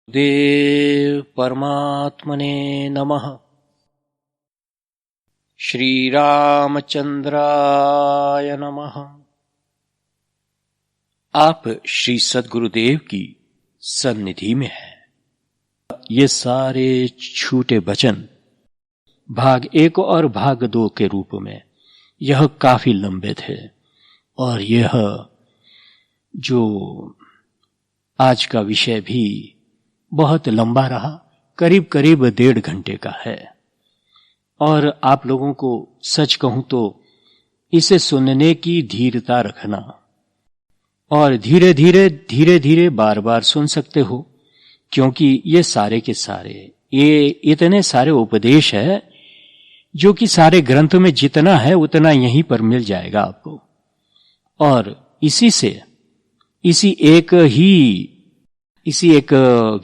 देव परमात्मने नमः। श्री रामचंद्राय नमः। आप श्री सद्गुरुदेव की सन्निधि में हैं। ये सारे छूटे वचन भाग 1 और भाग 2 के रूप में यह काफी लंबे थे, और यह जो आज का विषय भी बहुत लंबा रहा, करीब करीब 1.5 घंटे का है। और आप लोगों को सच कहूं तो इसे सुनने की धीरता रखना, और धीरे धीरे बार बार सुन सकते हो, क्योंकि ये सारे के सारे ये इतने सारे उपदेश है जो कि सारे ग्रंथ में जितना है उतना यहीं पर मिल जाएगा आपको। और इसी एक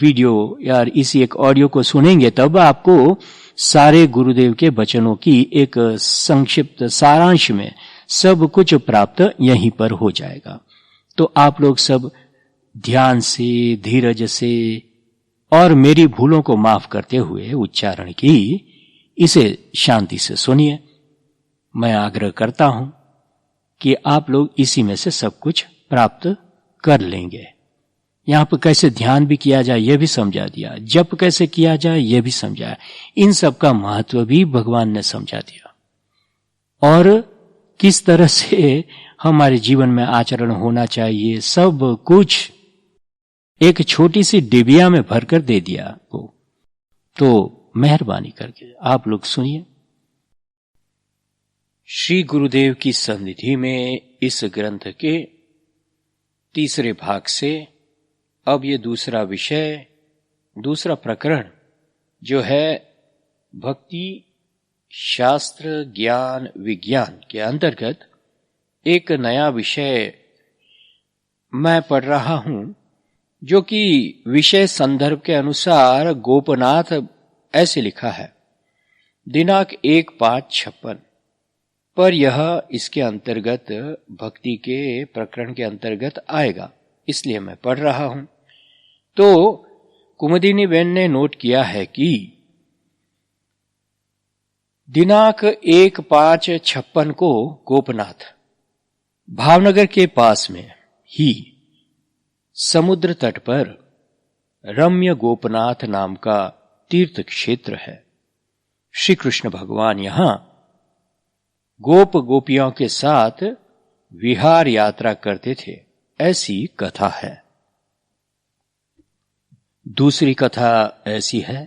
वीडियो या इसी एक ऑडियो को सुनेंगे तब आपको सारे गुरुदेव के वचनों की एक संक्षिप्त सारांश में सब कुछ प्राप्त यहीं पर हो जाएगा। तो आप लोग सब ध्यान से, धीरज से और मेरी भूलों को माफ करते हुए उच्चारण की इसे शांति से सुनिए। मैं आग्रह करता हूं कि आप लोग इसी में से सब कुछ प्राप्त कर लेंगे। यहां पर कैसे ध्यान भी किया जाए यह भी समझा दिया, जप कैसे किया जाए यह भी समझाया, इन सब का महत्व भी भगवान ने समझा दिया, और किस तरह से हमारे जीवन में आचरण होना चाहिए सब कुछ एक छोटी सी डिबिया में भरकर दे दिया आपको। तो मेहरबानी करके आप लोग सुनिए। श्री गुरुदेव की सन्निधि में इस ग्रंथ के 3रे भाग से अब ये दूसरा विषय, दूसरा प्रकरण जो है भक्ति शास्त्र ज्ञान विज्ञान के अंतर्गत एक नया विषय मैं पढ़ रहा हूं, जो कि विषय संदर्भ के अनुसार गोपनाथ ऐसे लिखा है, दिनांक 1/5/56 पर यह इसके अंतर्गत भक्ति के प्रकरण के अंतर्गत आएगा, इसलिए मैं पढ़ रहा हूं। तो कुमुदिनी बेन ने नोट किया है कि दिनांक 1/5/56 को गोपनाथ भावनगर के पास में ही समुद्र तट पर रम्य गोपनाथ नाम का तीर्थ क्षेत्र है। श्री कृष्ण भगवान यहां गोप गोपियों के साथ विहार यात्रा करते थे, ऐसी कथा है। दूसरी कथा ऐसी है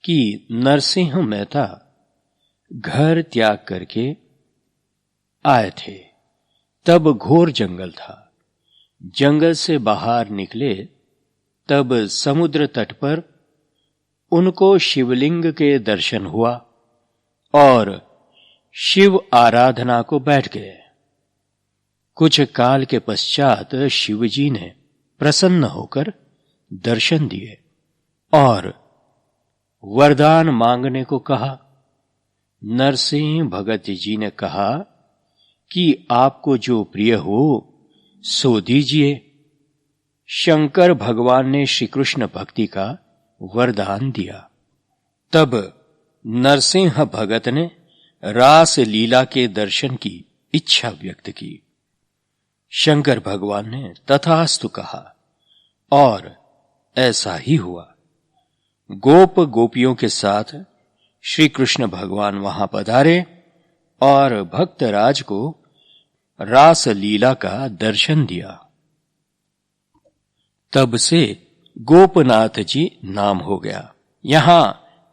कि नरसिंह मेहता घर त्याग करके आए थे, तब घोर जंगल था। जंगल से बाहर निकले तब समुद्र तट पर उनको शिवलिंग के दर्शन हुआ और शिव आराधना को बैठ गए। कुछ काल के पश्चात शिवजी ने प्रसन्न होकर दर्शन दिए और वरदान मांगने को कहा। नरसिंह भगत जी ने कहा कि आपको जो प्रिय हो सो दीजिए। शंकर भगवान ने श्री कृष्ण भक्ति का वरदान दिया। तब नरसिंह भगत ने रास लीला के दर्शन की इच्छा व्यक्त की। शंकर भगवान ने तथास्तु कहा और ऐसा ही हुआ। गोप गोपियों के साथ श्री कृष्ण भगवान वहां पधारे और भक्तराज को रास लीला का दर्शन दिया। तब से गोपनाथ जी नाम हो गया। यहां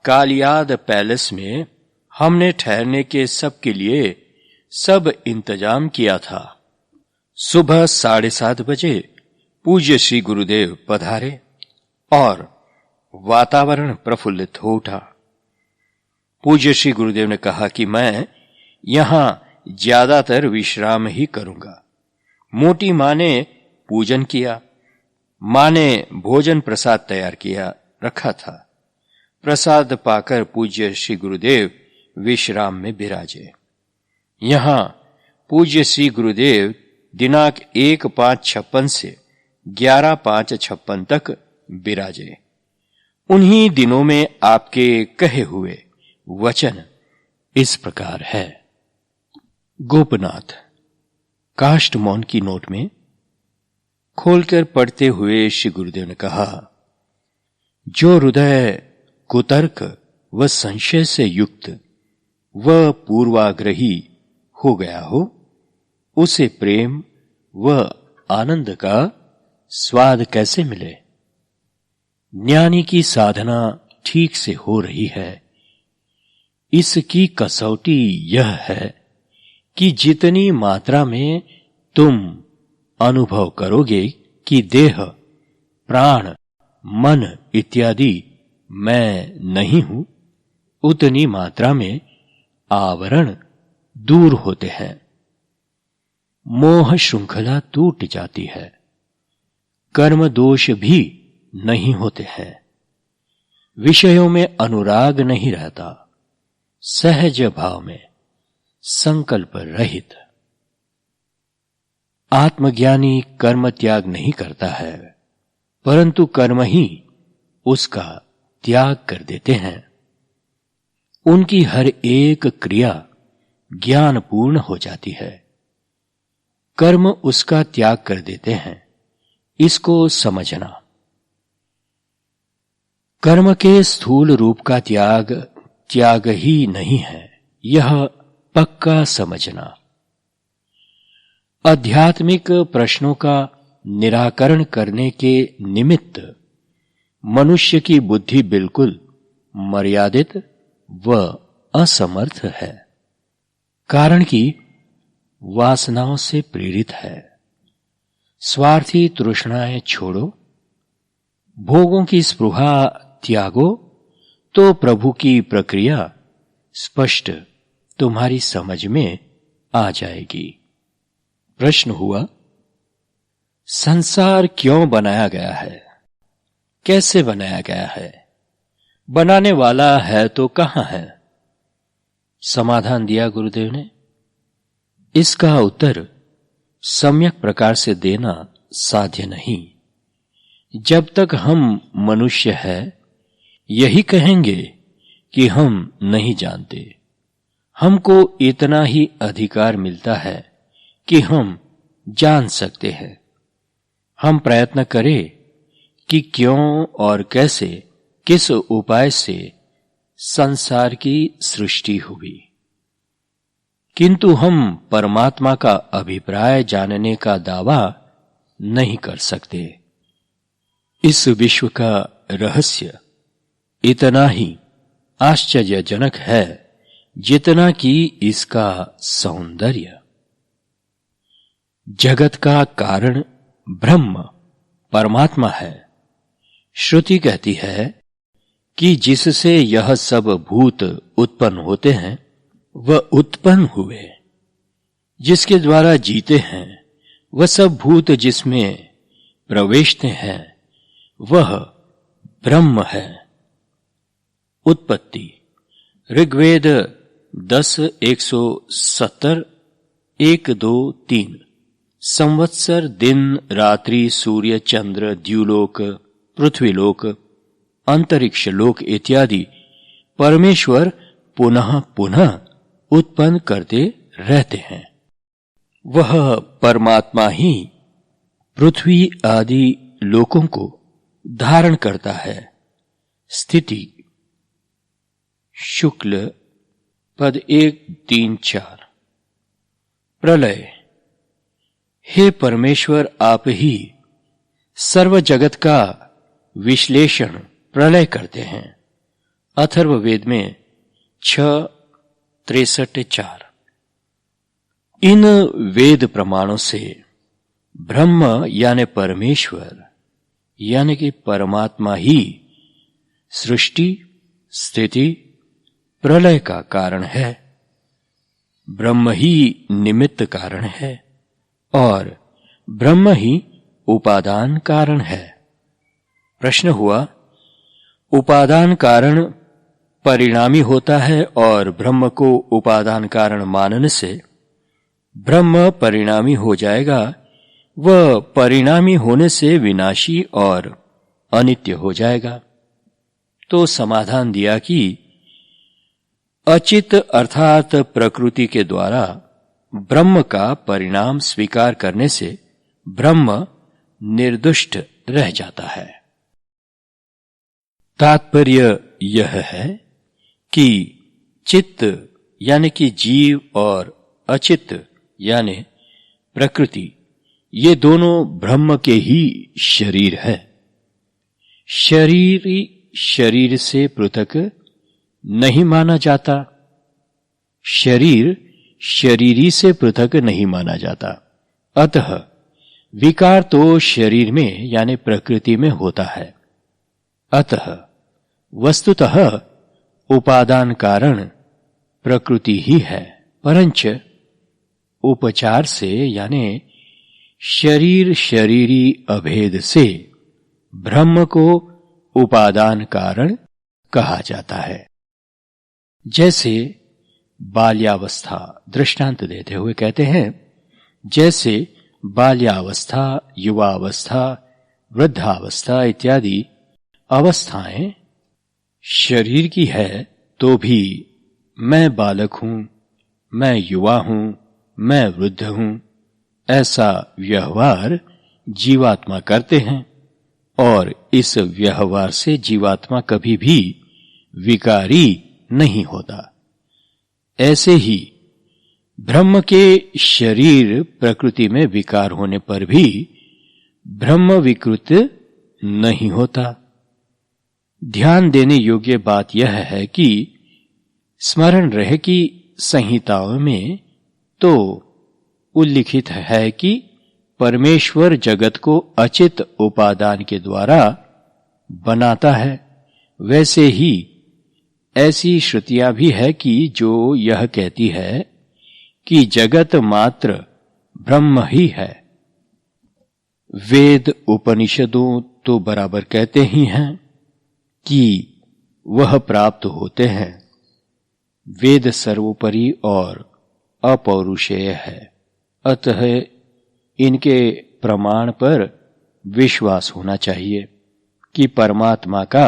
कालियाद पैलेस में हमने ठहरने के सबके लिए सब इंतजाम किया था। सुबह 7:30 बजे पूज्य श्री गुरुदेव पधारे और वातावरण प्रफुल्लित हो उठा। पूज्य श्री गुरुदेव ने कहा कि मैं यहां ज्यादातर विश्राम ही करूंगा। मोटी मां ने पूजन किया। मां ने भोजन प्रसाद तैयार किया रखा था। प्रसाद पाकर पूज्य श्री गुरुदेव विश्राम में विराजे। यहां पूज्य श्री गुरुदेव दिनांक 1/5/56 से 11/5/56 तक विराजे। उन्हीं दिनों में आपके कहे हुए वचन इस प्रकार है। गोपनाथ काष्ठ मौन की नोट में खोलकर पढ़ते हुए श्री गुरुदेव ने कहा, जो हृदय कुतर्क व संशय से युक्त व पूर्वाग्रही हो गया हो, उसे प्रेम व आनंद का स्वाद कैसे मिले। ज्ञानी की साधना ठीक से हो रही है। इसकी कसौटी यह है कि जितनी मात्रा में तुम अनुभव करोगे कि देह, प्राण, मन इत्यादि मैं नहीं हूं, उतनी मात्रा में आवरण दूर होते हैं, मोह श्रृंखला टूट जाती है, कर्म दोष भी नहीं होते हैं, विषयों में अनुराग नहीं रहता, सहज भाव में संकल्प रहित। आत्मज्ञानी कर्म त्याग नहीं करता है, परंतु कर्म ही उसका त्याग कर देते हैं। उनकी हर एक क्रिया ज्ञानपूर्ण हो जाती है, कर्म उसका त्याग कर देते हैं। इसको समझना। कर्म के स्थूल रूप का त्याग ही नहीं है, यह पक्का समझना। आध्यात्मिक प्रश्नों का निराकरण करने के निमित्त मनुष्य की बुद्धि बिल्कुल मर्यादित व असमर्थ है, कारण कि वासनाओं से प्रेरित है। स्वार्थी तृष्णाएं छोड़ो, भोगों की स्पृहा त्यागो, तो प्रभु की प्रक्रिया स्पष्ट तुम्हारी समझ में आ जाएगी। प्रश्न हुआ, संसार क्यों बनाया गया है, कैसे बनाया गया है, बनाने वाला है तो कहां है। समाधान दिया गुरुदेव ने। इसका उत्तर सम्यक प्रकार से देना साध्य नहीं। जब तक हम मनुष्य हैं, यही कहेंगे कि हम नहीं जानते। हमको इतना ही अधिकार मिलता है कि हम जान सकते हैं। हम प्रयत्न करें कि क्यों और कैसे, किस उपाय से संसार की सृष्टि हुई, किंतु हम परमात्मा का अभिप्राय जानने का दावा नहीं कर सकते। इस विश्व का रहस्य इतना ही आश्चर्यजनक है जितना कि इसका सौंदर्य। जगत का कारण ब्रह्म परमात्मा है। श्रुति कहती है कि जिससे यह सब भूत उत्पन्न होते हैं वह उत्पन्न हुए, जिसके द्वारा जीते हैं वह सब भूत जिसमें प्रवेशते हैं वह ब्रह्म है। उत्पत्ति ऋग्वेद 10:170 1-2-3। संवत्सर, दिन, रात्रि, सूर्य, चंद्र, द्युलोक, पृथ्वीलोक, अंतरिक्ष लोक इत्यादि परमेश्वर पुनः पुनः उत्पन्न करते रहते हैं। वह परमात्मा ही पृथ्वी आदि लोकों को धारण करता है। स्थिति शुक्ल पद 1-3-4। प्रलय। हे परमेश्वर, आप ही सर्व जगत का विश्लेषण प्रलय करते हैं। अथर्ववेद में 6:63-4। इन वेद प्रमाणों से ब्रह्म यानी परमेश्वर यानी कि परमात्मा ही सृष्टि, स्थिति, प्रलय का कारण है। ब्रह्म ही निमित्त कारण है और ब्रह्म ही उपादान कारण है। प्रश्न हुआ, उपादान कारण परिणामी होता है और ब्रह्म को उपादान कारण मानने से ब्रह्म परिणामी हो जाएगा, वह परिणामी होने से विनाशी और अनित्य हो जाएगा। तो समाधान दिया कि अचित अर्थात प्रकृति के द्वारा ब्रह्म का परिणाम स्वीकार करने से ब्रह्म निर्दुष्ट रह जाता है। तात्पर्य यह है कि चित्त यानी कि जीव और अचित्त यानी प्रकृति, ये दोनों ब्रह्म के ही शरीर है। शरीरी शरीर से पृथक नहीं माना जाता, शरीर शरीरी से पृथक नहीं माना जाता। अतः विकार तो शरीर में यानी प्रकृति में होता है। अतः वस्तुतः उपादान कारण प्रकृति ही है, परंच उपचार से यानी शरीर शरीरी अभेद से ब्रह्म को उपादान कारण कहा जाता है। जैसे बाल्यावस्था दृष्टांत देते हुए कहते हैं, जैसे बाल्यावस्था, युवावस्था, वृद्धावस्था इत्यादि अवस्थाएं शरीर की है, तो भी मैं बालक हूं, मैं युवा हूं, मैं वृद्ध हूं, ऐसा व्यवहार जीवात्मा करते हैं और इस व्यवहार से जीवात्मा कभी भी विकारी नहीं होता। ऐसे ही ब्रह्म के शरीर प्रकृति में विकार होने पर भी ब्रह्म विकृत नहीं होता। ध्यान देने योग्य बात यह है कि स्मरण रहे कि संहिताओं में तो उल्लिखित है कि परमेश्वर जगत को अचित उपादान के द्वारा बनाता है, वैसे ही ऐसी श्रुतियां भी है कि जो यह कहती है कि जगत मात्र ब्रह्म ही है। वेद उपनिषदों तो बराबर कहते ही हैं कि वह प्राप्त होते हैं। वेद सर्वोपरि और अपौरुषेय है, अतः इनके प्रमाण पर विश्वास होना चाहिए कि परमात्मा का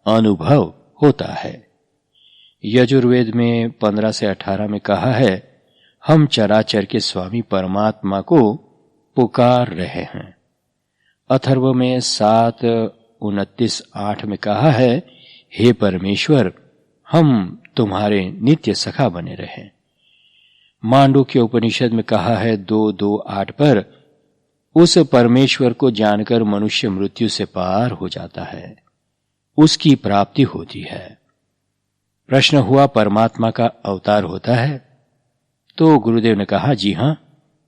अनुभव होता है। यजुर्वेद में 15 से 18 में कहा है, हम चराचर के स्वामी परमात्मा को पुकार रहे हैं। अथर्व में 7:29-8 में कहा है, हे परमेश्वर, हम तुम्हारे नित्य सखा बने रहे। मांडुक्य उपनिषद में कहा है 2:2-8 पर, उस परमेश्वर को जानकर मनुष्य मृत्यु से पार हो जाता है, उसकी प्राप्ति होती है। प्रश्न हुआ, परमात्मा का अवतार होता है? तो गुरुदेव ने कहा, जी हां,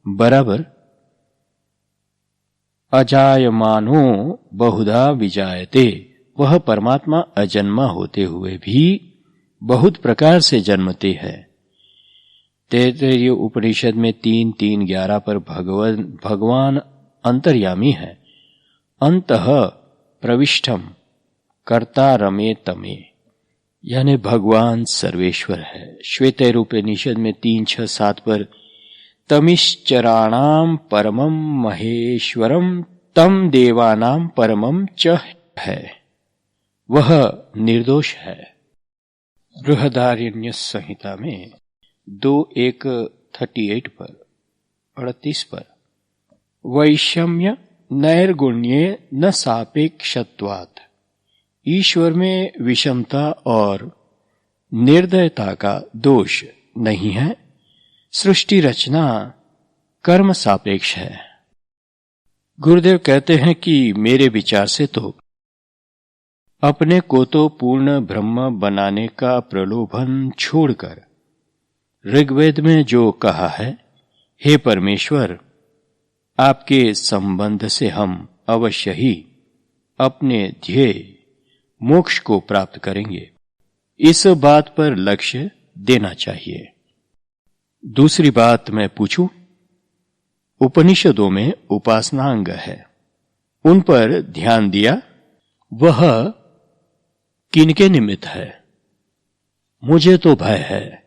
बराबर। अजायमानो बहुधा विजायते, वह परमात्मा अजन्मा होते हुए भी बहुत प्रकार से जन्मते हैं। तैत्तिरीय उपनिषद में 3:3-11 पर भगवान अंतर्यामी है। अंतः प्रविष्टम कर्ता रमे तमे, यानी भगवान सर्वेश्वर है। श्वेतैर उपनिषद में 3:6-7 पर तमिश्चराणाम परमम महेश्वरम तम देवानाम परमम च है, वह निर्दोष है। बृहदारण्यक संहिता में 2:1-38 पर 38 पर वैषम्य नैर्गुण्ये न सापेक्षत्वात्, ईश्वर में विषमता और निर्दयता का दोष नहीं है। सृष्टि रचना कर्म सापेक्ष है। गुरुदेव कहते हैं कि मेरे विचार से तो अपने को तो पूर्ण ब्रह्म बनाने का प्रलोभन छोड़कर ऋग्वेद में जो कहा है, हे परमेश्वर, आपके संबंध से हम अवश्य ही अपने ध्येय मोक्ष को प्राप्त करेंगे, इस बात पर लक्ष्य देना चाहिए। दूसरी बात मैं पूछूं, उपनिषदों में उपासनांग है, उन पर ध्यान दिया, वह किनके निमित्त है? मुझे तो भय है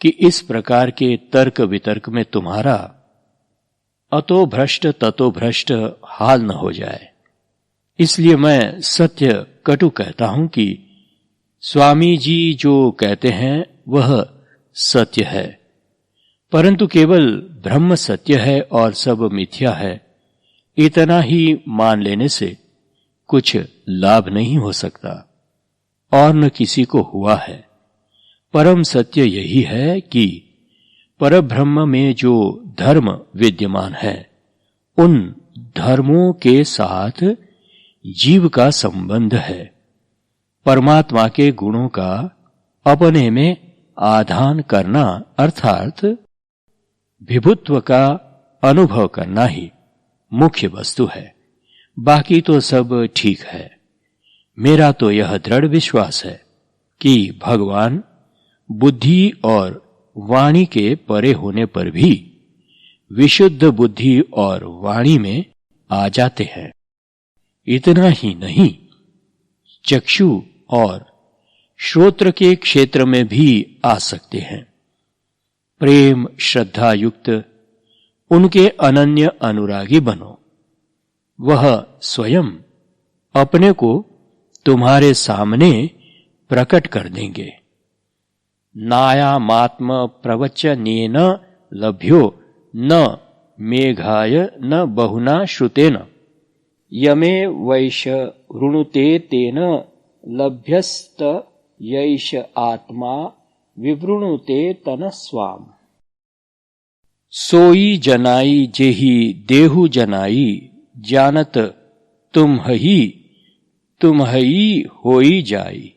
कि इस प्रकार के तर्क वितर्क में तुम्हारा अतो भ्रष्ट ततो भ्रष्ट हाल न हो जाए। इसलिए मैं सत्य कटु कहता हूं कि स्वामी जी जो कहते हैं वह सत्य है, परंतु केवल ब्रह्म सत्य है और सब मिथ्या है, इतना ही मान लेने से कुछ लाभ नहीं हो सकता और न किसी को हुआ है। परम सत्य यही है कि परब्रह्म में जो धर्म विद्यमान है, उन धर्मों के साथ जीव का संबंध है। परमात्मा के गुणों का अपने में आधान करना अर्थात विभुत्व का अनुभव करना ही मुख्य वस्तु है। बाकी तो सब ठीक है। मेरा तो यह दृढ़ विश्वास है कि भगवान बुद्धि और वाणी के परे होने पर भी विशुद्ध बुद्धि और वाणी में आ जाते हैं। इतना ही नहीं, चक्षु और श्रोत्र के क्षेत्र में भी आ सकते हैं। प्रेम श्रद्धा युक्त उनके अनन्य अनुरागी बनो। वह स्वयं अपने को तुम्हारे सामने प्रकट कर देंगे। नायामात्म प्रवचनेन लभ्यो न मेघाय न बहुना श्रुतेन यमे वैश ऋणुते तेन लभ्यस्त यैष आत्मा विवृणुते तनस्वाम। सोई जनाई जेहि देहु जनाई जानत तुम ही होई जाई।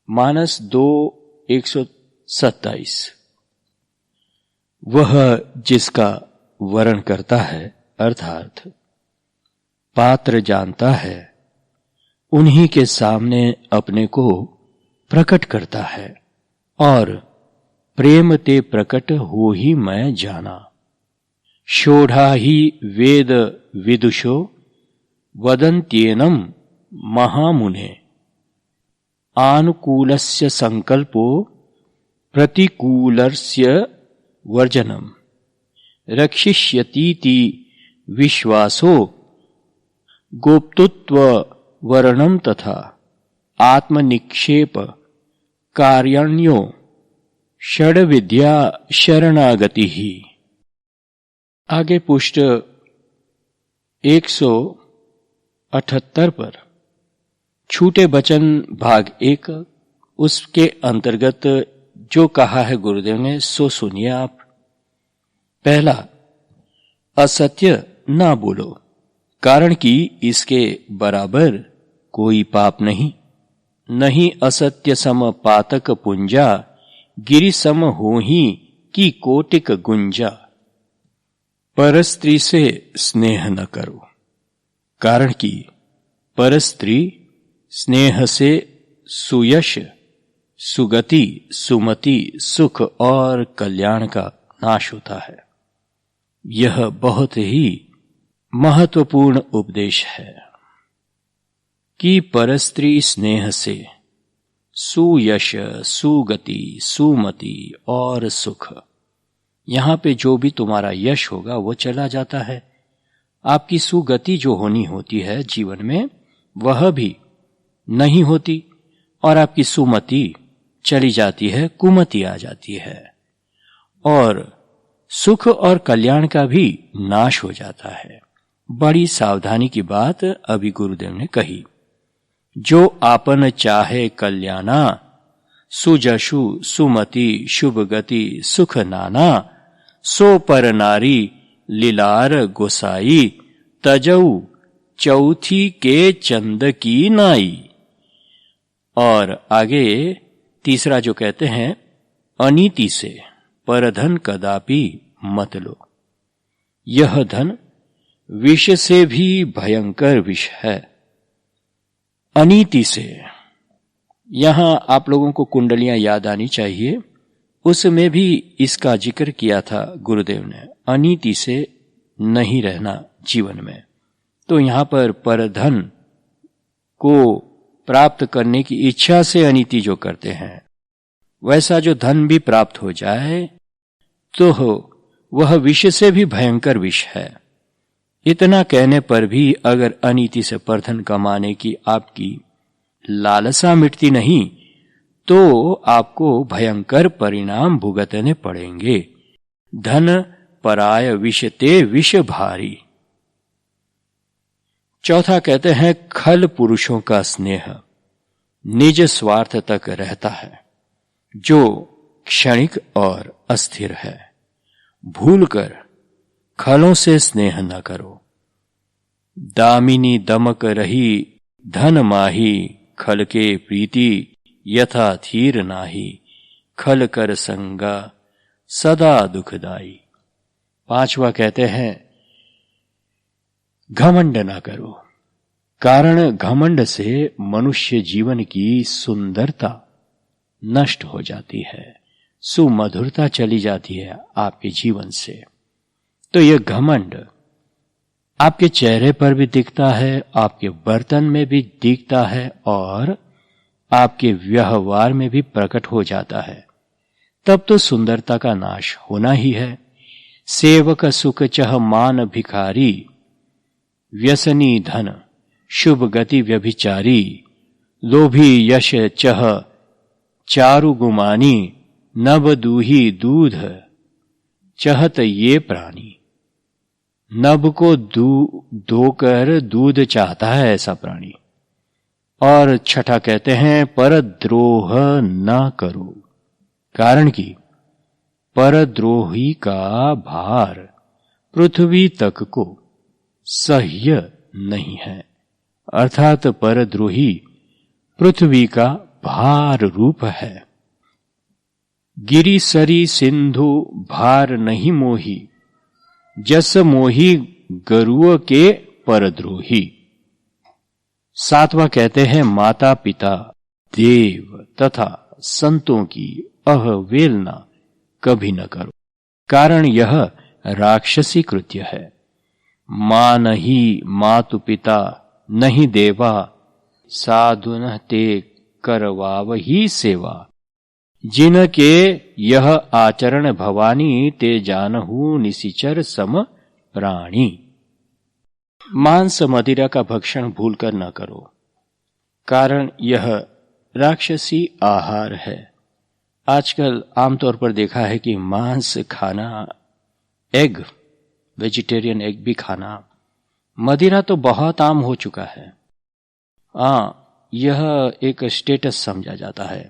मानस 2:127। वह जिसका वरण करता है अर्थात पात्र जानता है, उन्हीं के सामने अपने को प्रकट करता है और प्रेम ते प्रकट हो ही मैं जाना। षोढ़ा ही वेद विदुषो वदन्त्येनं महामुने आनुकूलस्य संकल्पो प्रतिकूलस्य वर्जनम रक्षिष्यतीति विश्वासो गोप्तुत्व वर्णम तथा आत्मनिक्षेप कार्याण्यो षड्विद्या शरणागति ही। आगे पुष्ट 178 पर छूटे वचन भाग 1, उसके अंतर्गत जो कहा है गुरुदेव ने सो सुनिए आप। पहला, असत्य ना बोलो, कारण कि इसके बराबर कोई पाप नहीं। नहीं असत्य सम पातक पुंजा गिरि सम होही की कोटिक गुंजा। परस्त्री से स्नेह न करो, कारण कि परस्त्री स्नेह से सुयश सुगति सुमति सुख और कल्याण का नाश होता है। यह बहुत ही महत्वपूर्ण उपदेश है कि परस्त्री स्नेह से सुयश सुगति सुमति और सुख, यहां पे जो भी तुम्हारा यश होगा वो चला जाता है। आपकी सुगति जो होनी होती है जीवन में वह भी नहीं होती और आपकी सुमति चली जाती है, कुमति आ जाती है और सुख और कल्याण का भी नाश हो जाता है। बड़ी सावधानी की बात अभी गुरुदेव ने कही। जो आपन चाहे कल्याणा सुजशु सुमति शुभ गति सुख नाना सो पर नारी लीलार गोसाई तजऊ चौथी के चंद की नाई। और आगे तीसरा जो कहते हैं, अनीति से परधन कदापि मत लो, यह धन विष से भी भयंकर विष है। अनीति से, यहां आप लोगों को कुंडलियां याद आनी चाहिए, उसमें भी इसका जिक्र किया था गुरुदेव ने। अनीति से नहीं रहना जीवन में। तो यहां पर परधन को प्राप्त करने की इच्छा से अनीति जो करते हैं वैसा जो धन भी प्राप्त हो जाए तो वह विष से भी भयंकर विष है। इतना कहने पर भी अगर अनीति से परधन कमाने की आपकी लालसा मिटती नहीं तो आपको भयंकर परिणाम भुगतने पड़ेंगे। धन पराय विष ते विष भारी। चौथा कहते हैं खल पुरुषों का स्नेह निज स्वार्थ तक रहता है, जो क्षणिक और अस्थिर है। भूलकर खलों से स्नेह न करो। दामिनी दमक रही धन माही, खल के प्रीति यथा थीर नाही। खल कर संगा सदा दुखदाई। पांचवा कहते हैं घमंड ना करो, कारण घमंड से मनुष्य जीवन की सुंदरता नष्ट हो जाती है, सुमधुरता चली जाती है आपके जीवन से। तो यह घमंड आपके चेहरे पर भी दिखता है, आपके बर्तन में भी दिखता है और आपके व्यवहार में भी प्रकट हो जाता है। तब तो सुंदरता का नाश होना ही है। सेवक सुख चह मान भिखारी, व्यसनी धन शुभ गति व्यभिचारी। लोभी यश चह चारु गुमानी, नभ दूही दूध चहत ये प्राणी। नभ को धोकर दूध चाहता है ऐसा प्राणी। और छठा कहते हैं परद्रोह न करो, कारण कि परद्रोही का भार पृथ्वी तक को सह्य नहीं है। अर्थात परद्रोही पृथ्वी का भार रूप है। गिरि सरी सिंधु भार नहीं मोही, जस मोही गरुओ के परद्रोही। सातवां कहते हैं माता पिता देव तथा संतों की अवहेलना कभी न करो, कारण यह राक्षसी कृत्य है। मां नहीं मातु पिता नहीं देवा, साधुन ते करवावही सेवा। जिनके यह आचरण भवानी, ते जानहु निशिचर सम प्राणी। मांस मदिरा का भक्षण भूलकर न करो, कारण यह राक्षसी आहार है। आजकल आमतौर पर देखा है कि मांस खाना, एग, वेजिटेरियन एग भी खाना, मदिरा तो बहुत आम हो चुका है। यह एक स्टेटस समझा जाता है।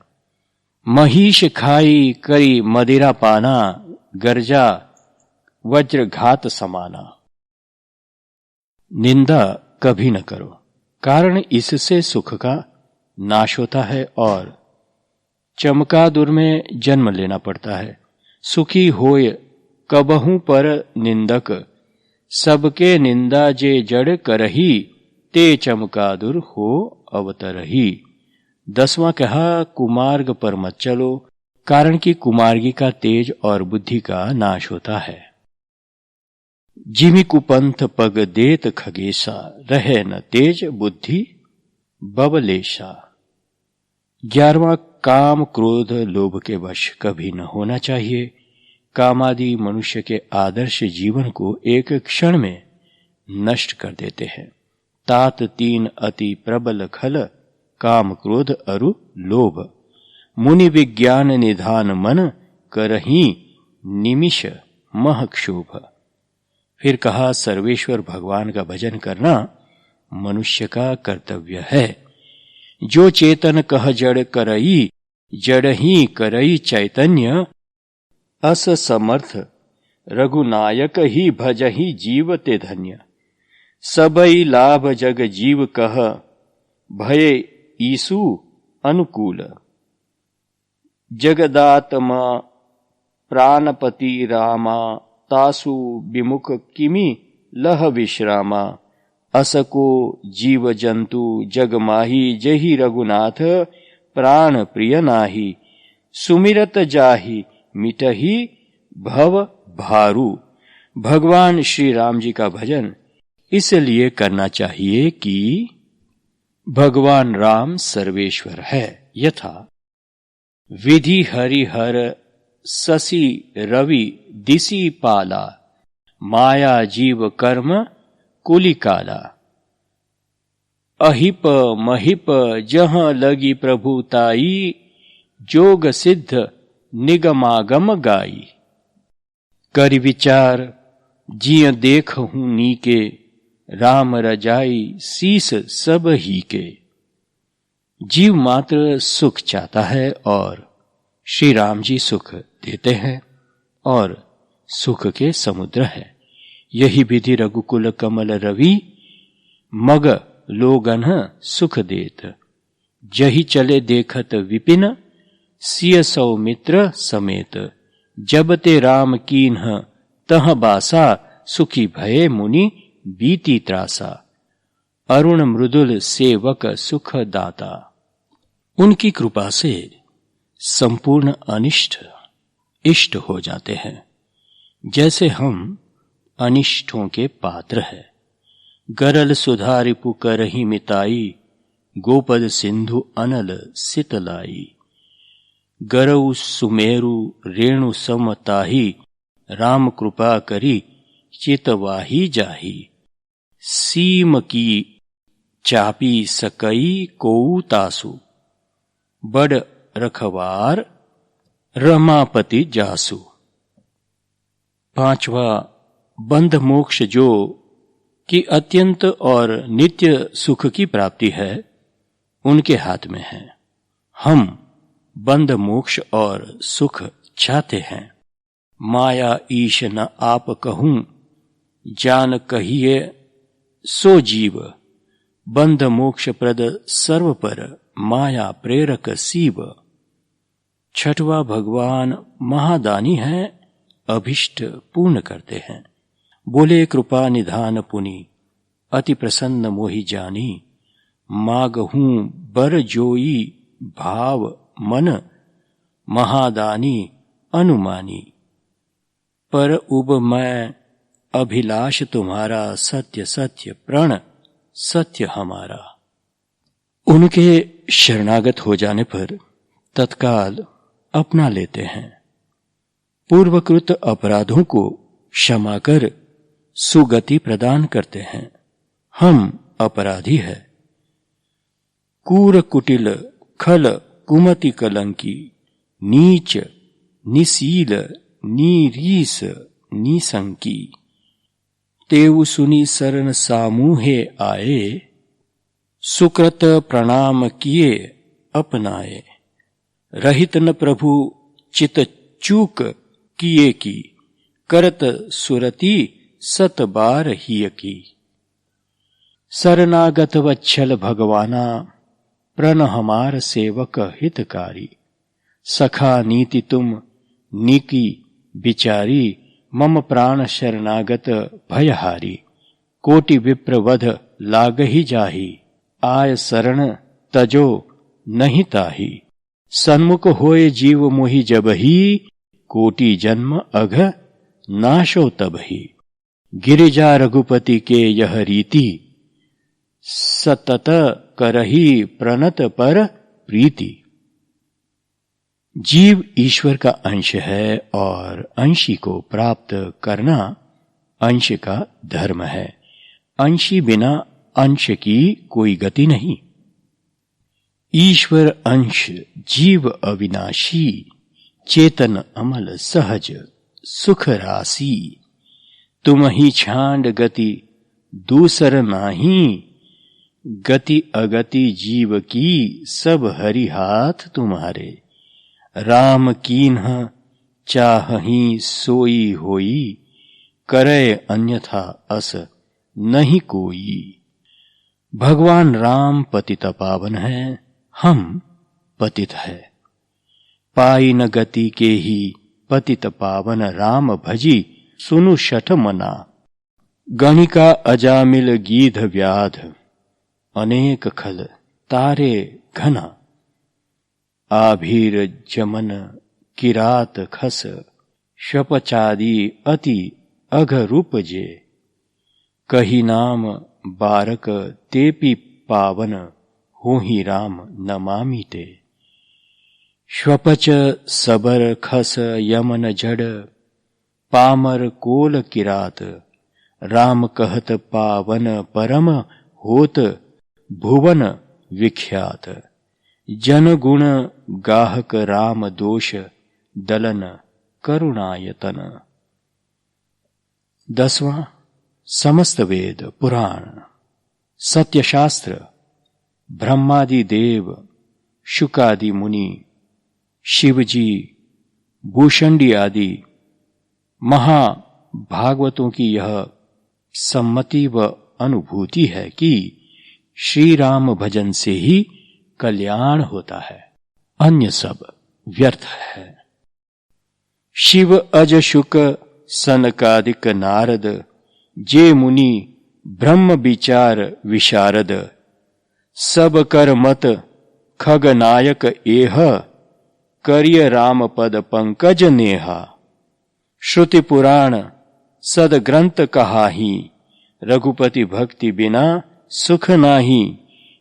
महिष खाई करी मदिरा पाना, गर्जा वज्रघात समाना। निंदा कभी न करो, कारण इससे सुख का नाश होता है और चमकादुर में जन्म लेना पड़ता है। सुखी होय कबहू पर निंदक, सबके निंदा जे जड़ करही, ते चमकादुर हो अवतरही। 10वां कहा कुमार्ग पर मत चलो, कारण कि कुमार्गी का तेज और बुद्धि का नाश होता है। जिमि कुपंथ पग देत खगेशा, रहे न तेज बुद्धि बबलेशा। 11वां काम क्रोध लोभ के वश कभी न होना चाहिए। कामादि मनुष्य के आदर्श जीवन को एक क्षण में नष्ट कर देते हैं। तात 3 अति प्रबल खल, काम क्रोध अरु लोभ। मुनि विज्ञान निधान मन, करही निमिष मह क्षोभ। फिर कहा सर्वेश्वर भगवान का भजन करना मनुष्य का कर्तव्य है। जो चेतन कह जड़ करई, जड़ ही करई चैतन्य। अस समर्थ रघुनायक ही भजहि जीव ते धन्य। सबई लाभ जग जीव कह, भय ईसु अनुकूल। जगदात्मा प्राणपति रामा, तासु विमुख किमि लह विश्रामा। असको जीव जंतु जग माही, जहि रघुनाथ प्राण प्रिय नाही। सुमिरत जाहि मिटहि भव भारू। भगवान श्री राम जी का भजन इसलिए करना चाहिए कि भगवान राम सर्वेश्वर है। यथा विधि हरिहर शशि रवि दिशि पाला, माया जीव कर्म कुलिकाला। अहिप महिप जहाँ लगी प्रभुताई, जोग सिद्ध निगमागम गाई। कर विचार जिय देखहूं नीके, राम रजाई शीस सब ही के। जीव मात्र सुख चाहता है और श्री राम जी सुख देते हैं और सुख के समुद्र है। यही विधि रघुकुल कमल रवि, मग लोगन सुख देत। जही चले देखत विपिन, सिय सौमित्र समेत। जब ते राम कीन्ह तह बासा, सुखी भये मुनि बीती त्रासा। अरुण मृदुल सेवक सुख दाता। उनकी कृपा से संपूर्ण अनिष्ट इष्ट हो जाते हैं। जैसे हम अनिष्टों के पात्र हैं। गरल सुधा रिपु करहि मिताई, गोपद सिंधु अनल सितलाई। गरऊ सुमेरु रेणु समताही, राम कृपा करी चितवाही जाही। सीम की चापी सकई कोऊ तासु, बड़ रखवार रमापति जासु। पांचवा, बंध मोक्ष जो कि अत्यंत और नित्य सुख की प्राप्ति है, उनके हाथ में है। हम बंध मोक्ष और सुख चाहते हैं। माया ईश न आप कहूं, जान कहिए सो जीव। बंध मोक्ष प्रद सर्व पर, माया प्रेरक सीव। छठवा, भगवान महादानी है, अभिष्ट पूर्ण करते हैं। बोले कृपा निधान पुनि, अति प्रसन्न मोहि जानी। मागहूं बर जोई भाव मन, महादानी अनुमानी। पर उब मैं अभिलाष तुम्हारा, सत्य सत्य प्रण सत्य हमारा। उनके शरणागत हो जाने पर तत्काल अपना लेते हैं। पूर्वकृत अपराधों को क्षमा कर सुगति प्रदान करते हैं। हम अपराधी है। कूर कुटिल खल कुमति कलंकी, नीच निशील नीरीस निसंकी। तेउ सुनी शरण सामूहे आए, सुकृत प्रणाम किए अपनाए। रहित न प्रभु चित चूक किए की, करत सुरति सत बार हिय की। शरणागत वच्छल भगवाना, प्रण हमार सेवक हितकारी। सखा नीति तुम नीकी बिचारी, मम प्राण शरणागत भयहारी। कोटि विप्र वध लागहि जाही, आय शरण तजो नहीं ताही। सन्मुख होए जीव मोहि जबहि, कोटि जन्म अघ नाशो तबहि। गिरिजा रघुपति के यह रीति, सतत करहि प्रणत पर प्रीति। जीव ईश्वर का अंश है और अंशी को प्राप्त करना अंश का धर्म है। अंशी बिना अंश की कोई गति नहीं। ईश्वर अंश जीव अविनाशी, चेतन अमल सहज सुख राशि। तुम ही छांड गति दूसर नाही, गति अगति जीव की सब हरि हाथ तुम्हारे। राम कीन्ह चाहहि सोई होई, करे अन्यथा अस नहीं कोई। भगवान राम पतित पावन है, हम पतित है। पाई न गति के ही पतित पावन, राम भजी सुनु शठ मना। गणिका अजामिल गीध व्याध, अनेक खल तारे घना। आभीर जमन किरात खस, शपचादी अति अघ रूप जे। कही नाम बारक तेपि पावन, होहि राम नमामि ते। श्वपच सबर खस यमन जड़, पामर कोल किरात, राम कहत पावन परम होत, भुवन विख्यात। जन गुण गाहक राम दोष, दलन करुणायतन। 10वां समस्त वेद पुराण, सत्यशास्त्र, ब्रह्मादि देव, शुकादि मुनि, शिवजी, भूषंडी आदि महाभागवतों की यह सम्मति व अनुभूति है कि श्री राम भजन से ही कल्याण होता है, अन्य सब व्यर्थ है। शिव अज शुक सनकादिक नारद, जे मुनि ब्रह्म विचार विशारद, सब कर मत खगनायक एह, करिय राम पद पंकज नेहा। श्रुति पुराण सद ग्रंथ कहाही, रघुपति भक्ति बिना सुख नाही।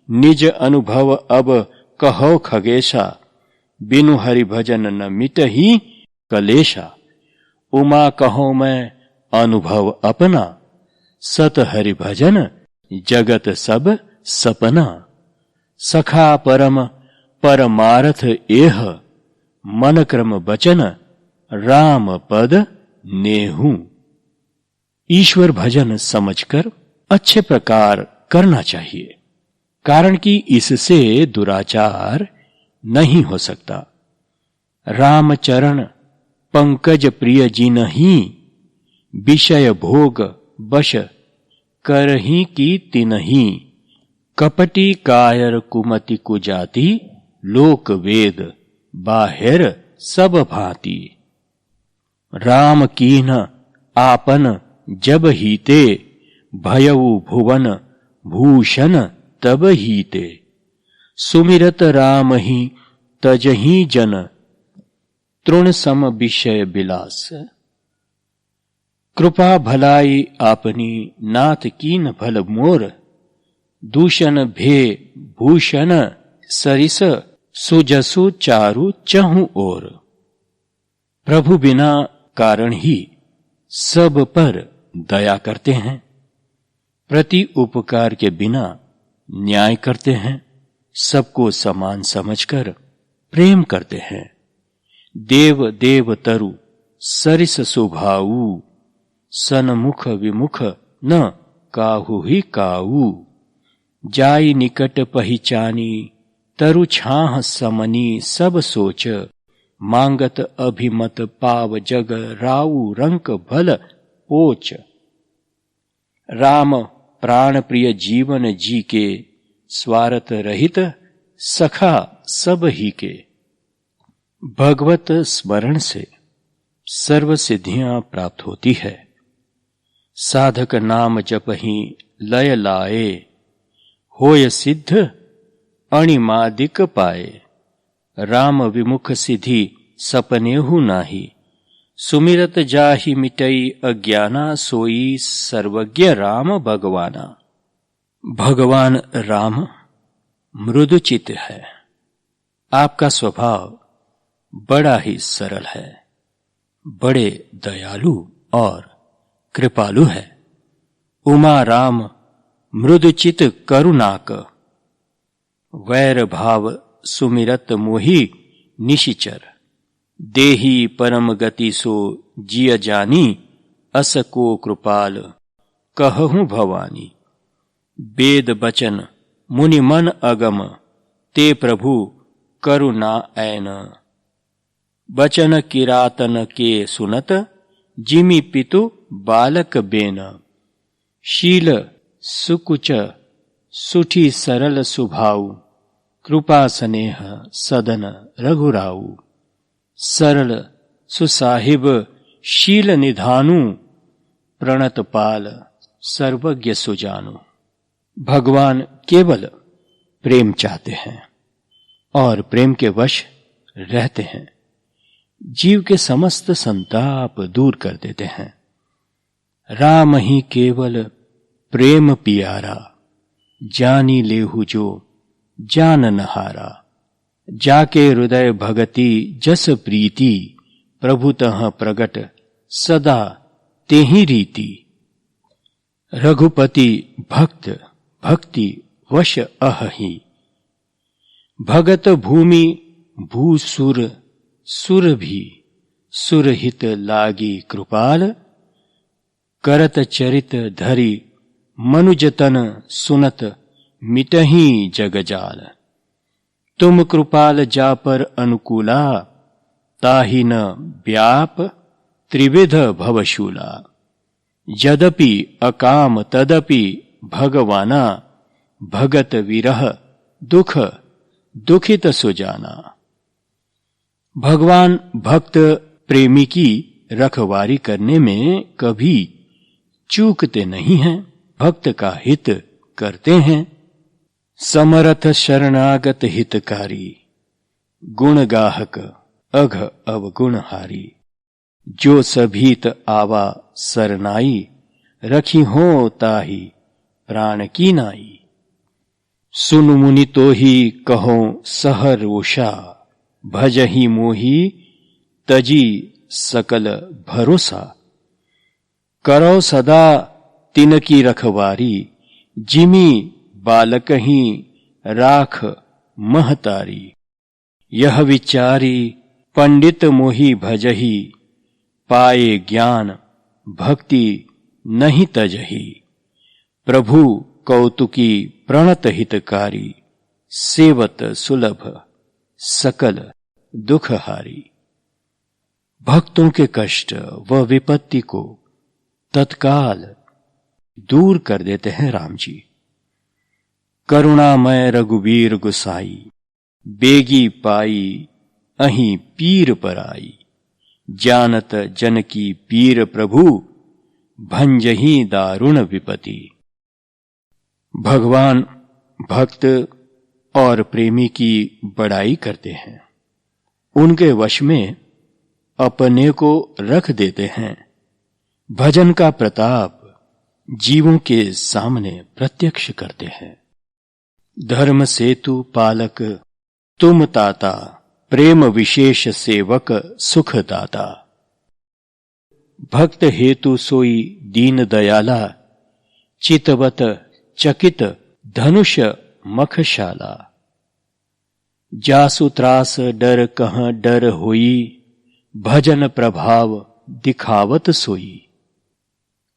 निज अनुभव अब कहो खगेशा, बिनु हरि भजन न मिटहि कलेशा। उमा कहो मैं अनुभव अपना, सत हरि भजन जगत सब सपना। सखा परम परमारथ एह, मन क्रम बचन राम पद नेहू। ईश्वर भजन समझकर अच्छे प्रकार करना चाहिए, कारण कि इससे दुराचार नहीं हो सकता। राम चरण पंकज प्रिय जिनहि, विषय भोग बश करहि की तिनहि। कपटी कायर कुमति कुजाति, लोक वेद बाहिर सब भांति। राम कीन आपन जब हीते, भयउ भुवन भूषण तब हीते। सुमिरत राम ही तजहि जन, तृण सम विषय बिलास। कृपा भलाई आपनी नाथ कीन भल मोर, दूषण भे भूषण सरिस सुजसु चारु चहु ओर। प्रभु बिना कारण ही सब पर दया करते हैं, प्रति उपकार के बिना न्याय करते हैं, सबको समान समझकर प्रेम करते हैं। देव देव तरु सरिस सुभाऊ, सनमुख विमुख न काहू ही काऊ। जाई निकट पहिचानी, तरु छाह समनी सब सोच। मांगत अभिमत पाव जग, राऊ रंक भल पोच। राम प्राण प्रिय जीवन जी के, स्वार्थ रहित सखा सब ही के। भगवत स्मरण से सर्व सिद्धियां प्राप्त होती है। साधक नाम जप ही लय लाए, होय सिद्ध अणिमादिक पाए। राम विमुख सिद्धि सपनेहु नाही, सुमिरत जाहि मिटई अज्ञाना। सोई सर्वज्ञ राम भगवाना। भगवान राम मृदुचित है, आपका स्वभाव बड़ा ही सरल है, बड़े दयालु और कृपालु है। उमा राम मृदुचित करुणाक, वैर भाव सुमिरत मोहि निशिचर। देही परम गति सो जिय जानी, अस को कृपाल कहूं भवानी। वेद बचन मुनि मन अगम, ते प्रभु करुणा ऐन। बचन किरातन के सुनत, जिमि पितु बालक बेन। शील सुकुच सुठी सरल सुभाऊ, कृपा स्नेह सदन रघुराऊ। सरल सुसाहिब शील निधानु, प्रणत पाल सर्वज्ञ सुजानु। भगवान केवल प्रेम चाहते हैं और प्रेम के वश रहते हैं। जीव के समस्त संताप दूर कर देते हैं। राम ही केवल प्रेम पियारा, जानी लेहु जो जान नहारा। जाके हृदय भगति जस प्रीति, प्रभुतः प्रगट सदा तेहि रीति। रघुपति भक्त भक्ति वश अहि, भगत भूमि भूसुर सुर भी, सुरहित लागी कृपाल, करत चरित धरि मनुजतन सुनत मिटहि जगजाल। तुम कृपाल जा पर अनुकूला, ताहि न व्याप त्रिविध भवशूला। यद्यपि अकाम तदपि भगवाना, भगत विरह दुख दुखित सुजाना। भगवान भक्त प्रेमी की रखवारी करने में कभी चूकते नहीं हैं, भक्त का हित करते हैं। समरथ शरणागत हितकारी, गुण गाहक अघ अवगुणहारी। जो सभीत आवा सरनाई, रखी हो ताहि प्राण की नाई। सुन मुनि तो ही कहो सहरोषा, भजहि मोहि तजी सकल भरोसा। करो सदा तिनकी रखवारी, जिमी बालक ही राख महतारी। यह विचारी पंडित मोहि भजहि, पाए ज्ञान भक्ति नहीं तजहि। प्रभु कौतुकी प्रणत हितकारी, सेवत सुलभ सकल दुखहारी। भक्तों के कष्ट व विपत्ति को तत्काल दूर कर देते हैं राम जी। करुणामय रघुवीर गुसाई, बेगी पाई अहीं पीर पराई। जानत जन की पीर प्रभु, भंजहि दारुण विपति। भगवान भक्त और प्रेमी की बड़ाई करते हैं, उनके वश में अपने को रख देते हैं। भजन का प्रताप जीवों के सामने प्रत्यक्ष करते हैं। धर्म सेतु पालक तुम ताता, प्रेम विशेष सेवक सुख दाता। भक्त हेतु सोई दीन दयाला, चितवत चकित धनुष मखशाला। जासु त्रास डर कहाँ डर होई, भजन प्रभाव दिखावत सोई।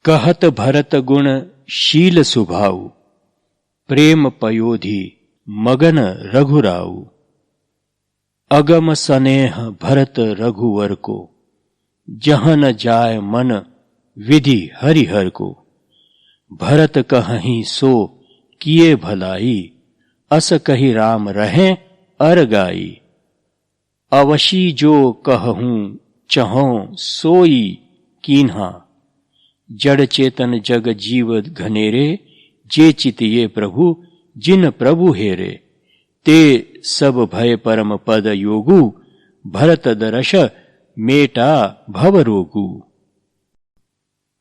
कहत भरत गुण शील सुभाऊ, प्रेम पयोधि मगन रघुराऊ। अगम सनेह भरत रघुवर को, जहाँ न जाय मन विधि हरिहर को। भरत कहहीं सो किए भलाई, अस कही राम रहें अरगाई। अवशी जो कहूं चहों सोई कीन्हा, जड़ चेतन जग जीव घनेरे। जे चितिये प्रभु जिन प्रभु हेरे, ते सब भय परम पद योगु। भरत दरश मेटा भव रोगु।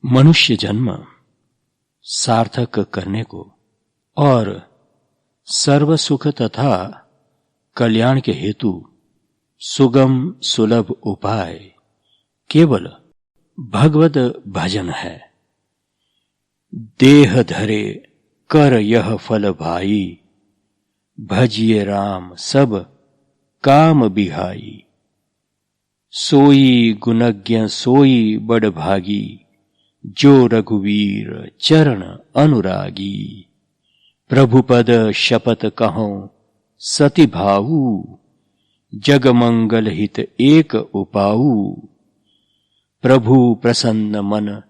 मनुष्य जन्म सार्थक करने को और सर्व सुख तथा कल्याण के हेतु सुगम सुलभ उपाय केवल भगवत भजन है। देह धरे कर यह फल भाई, भजिए राम सब काम बिहाई। सोई गुणज्ञ सोई बड़ भागी, जो रघुवीर चरण अनुरागी। प्रभु पद शपथ कहो सति भाऊ, जग मंगल हित एक उपाऊ। प्रभु प्रसन्न मन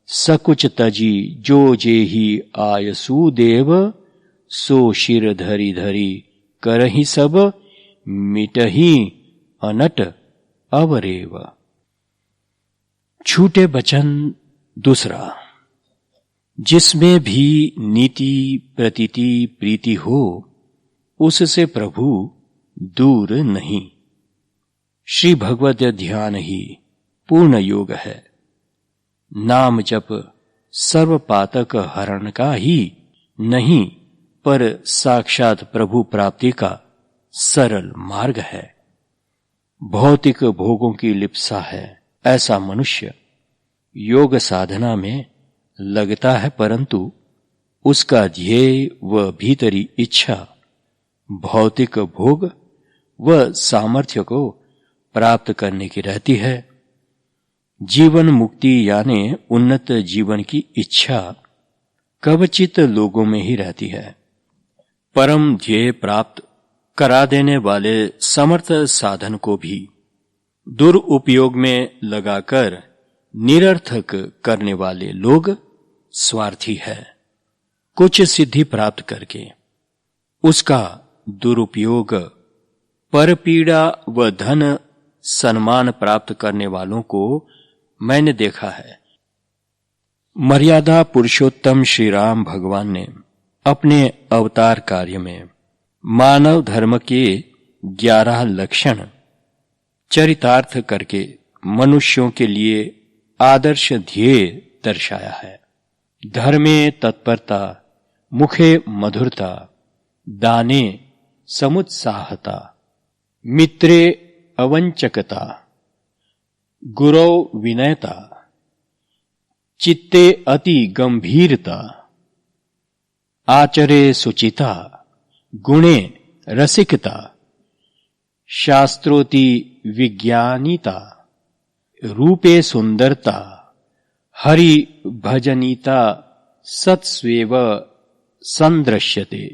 सकुच तजी, जो जेहि आयसु देव। सो शिर धरि धरि करहि सब, मिटहि अनट अवरेव। छूटे वचन दूसरा, जिसमें भी नीति प्रतीति प्रीति हो, उससे प्रभु दूर नहीं। श्री भगवत ध्यान ही पूर्ण योग है। नाम जप सर्व पातक हरण का ही नहीं, पर साक्षात प्रभु प्राप्ति का सरल मार्ग है। भौतिक भोगों की लिप्सा है ऐसा मनुष्य योग साधना में लगता है, परंतु उसका ध्येय व भीतरी इच्छा भौतिक भोग व सामर्थ्य को प्राप्त करने की रहती है। जीवन मुक्ति यानी उन्नत जीवन की इच्छा कवचित लोगों में ही रहती है। परम ध्येय प्राप्त करा देने वाले समर्थ साधन को भी दुरुपयोग में लगाकर निरर्थक करने वाले लोग स्वार्थी है। कुछ सिद्धि प्राप्त करके उसका दुरुपयोग परपीड़ा व धन सम्मान प्राप्त करने वालों को मैंने देखा है। मर्यादा पुरुषोत्तम श्री राम भगवान ने अपने अवतार कार्य में मानव धर्म के 11 लक्षण चरितार्थ करके मनुष्यों के लिए आदर्श ध्येय दर्शाया है। धर्मे तत्परता, मुखे मधुरता, दाने समुत्साहता, मित्रे अवंचकता, गुरौ विनयता, चित्ते अति गंभीरता, आचरे सुचिता, गुणे रसिकता, शास्त्रोति विज्ञानीता, रूपे सुंदरता, हरि भजनीता, सत्स्वेव संदृश्यते।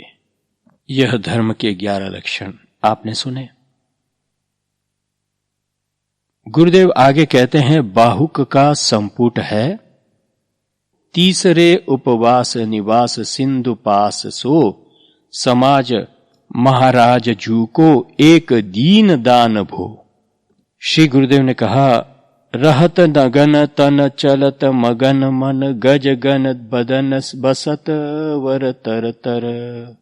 यह धर्म के 11 लक्षण आपने सुने। गुरुदेव आगे कहते हैं, बाहुक का संपुट है, तीसरे उपवास निवास सिंधु पास सो, समाज महाराज जू को एक दीन दान भो। श्री गुरुदेव ने कहा, रहत नगन तन चलत मगन मन, गज गन बदन बसत वर तर तर,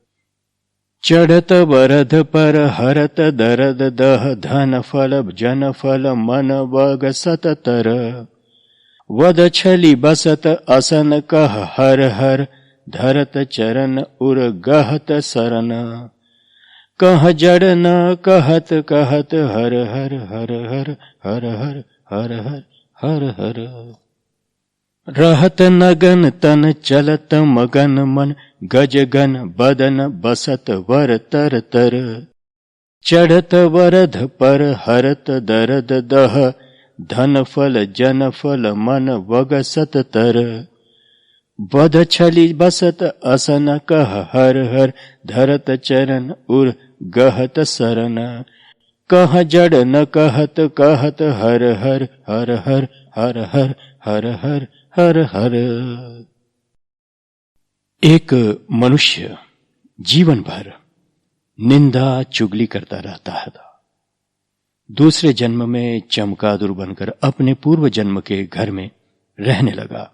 चढ़त वरद पर हरत दरद दह, धन फल जन फल मन बग सत तर, वद छली बसत असन कह हर हर, धरत चरण उर गहत सरन, कह जड़ न कहत कहत हर हर हर हर हर हर हर हर हर हर। रहत नगन तन चलत मगन मन, गज गन बदन बसत वर तर तर, चढ़त वरद पर हरत दरद दह, धन फल जन फल मन वगसत तर, बध छली बसत असन कह हर हर, धरत चरण उर गहत सरन, कह जड़ न कहत कहत हर हर हर हर हर हर हर हर हर हर। एक मनुष्य जीवन भर निंदा चुगली करता रहता है। दूसरे जन्म में चमगादड़ बनकर अपने पूर्व जन्म के घर में रहने लगा।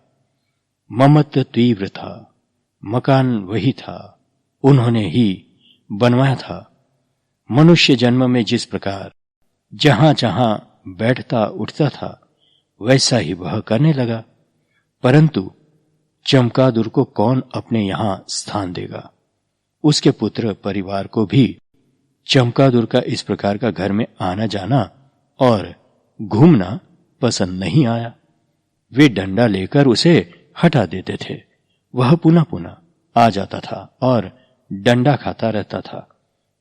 ममत्व तीव्र था, मकान वही था, उन्होंने ही बनवाया था। मनुष्य जन्म में जिस प्रकार जहां जहां बैठता उठता था वैसा ही वह करने लगा, परंतु चमगादड़ को कौन अपने यहां स्थान देगा। उसके पुत्र परिवार को भी चमगादड़ का इस प्रकार का घर में आना जाना और घूमना पसंद नहीं आया। वे डंडा लेकर उसे हटा देते थे। वह पुनः पुनः आ जाता था और डंडा खाता रहता था,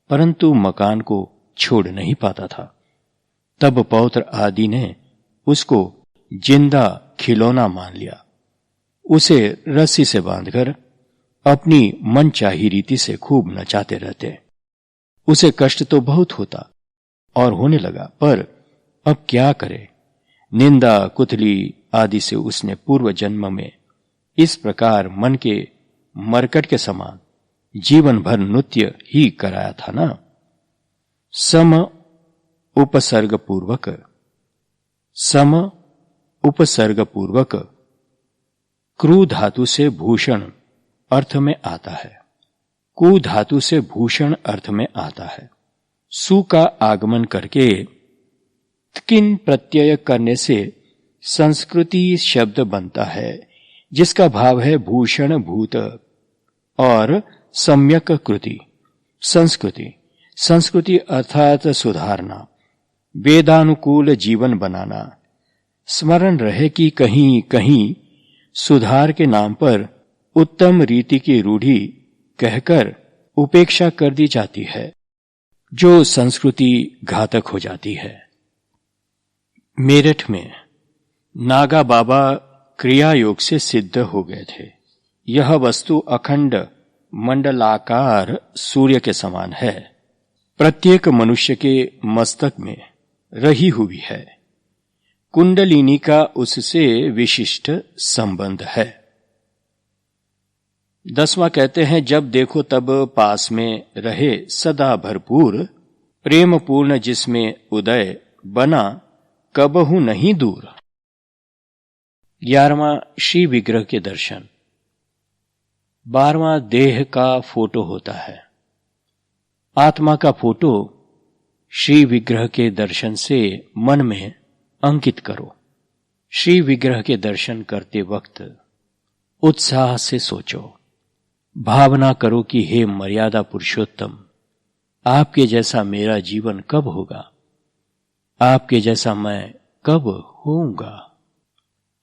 परंतु मकान को छोड़ नहीं पाता था। तब पौत्र आदि ने उसको जिंदा खिलौना मान लिया। उसे रस्सी से बांधकर अपनी मनचाही रीति से खूब नचाते रहते। उसे कष्ट तो बहुत होता और होने लगा, पर अब क्या करे। निंदा कुतली आदि से उसने पूर्व जन्म में इस प्रकार मन के मरकट के समान जीवन भर नृत्य ही कराया था ना। सम उपसर्ग पूर्वक क्रू धातु से भूषण अर्थ में आता है, कु धातु से भूषण अर्थ में आता है। सु का आगमन करके किन प्रत्यय करने से संस्कृति शब्द बनता है, जिसका भाव है भूषण भूत और सम्यक कृति संस्कृति। संस्कृति अर्थात सुधारना, वेदानुकूल जीवन बनाना। स्मरण रहे कि कहीं कहीं सुधार के नाम पर उत्तम रीति की रूढ़ी कहकर उपेक्षा कर दी जाती है, जो संस्कृति घातक हो जाती है। मेरठ में नागा बाबा क्रिया योग से सिद्ध हो गए थे। यह वस्तु अखंड मंडलाकार सूर्य के समान है, प्रत्येक मनुष्य के मस्तक में रही हुई है। कुंडलिनी का उससे विशिष्ट संबंध है। 10वां कहते हैं, जब देखो तब पास में रहे सदा भरपूर, प्रेम पूर्ण जिसमें उदय बना कबहू नहीं दूर। 11वां श्री विग्रह के दर्शन। 12वां देह का फोटो होता है। आत्मा का फोटो श्री विग्रह के दर्शन से मन में अंकित करो। श्री विग्रह के दर्शन करते वक्त उत्साह से सोचो, भावना करो कि हे मर्यादा पुरुषोत्तम, आपके जैसा मेरा जीवन कब होगा, आपके जैसा मैं कब होऊंगा।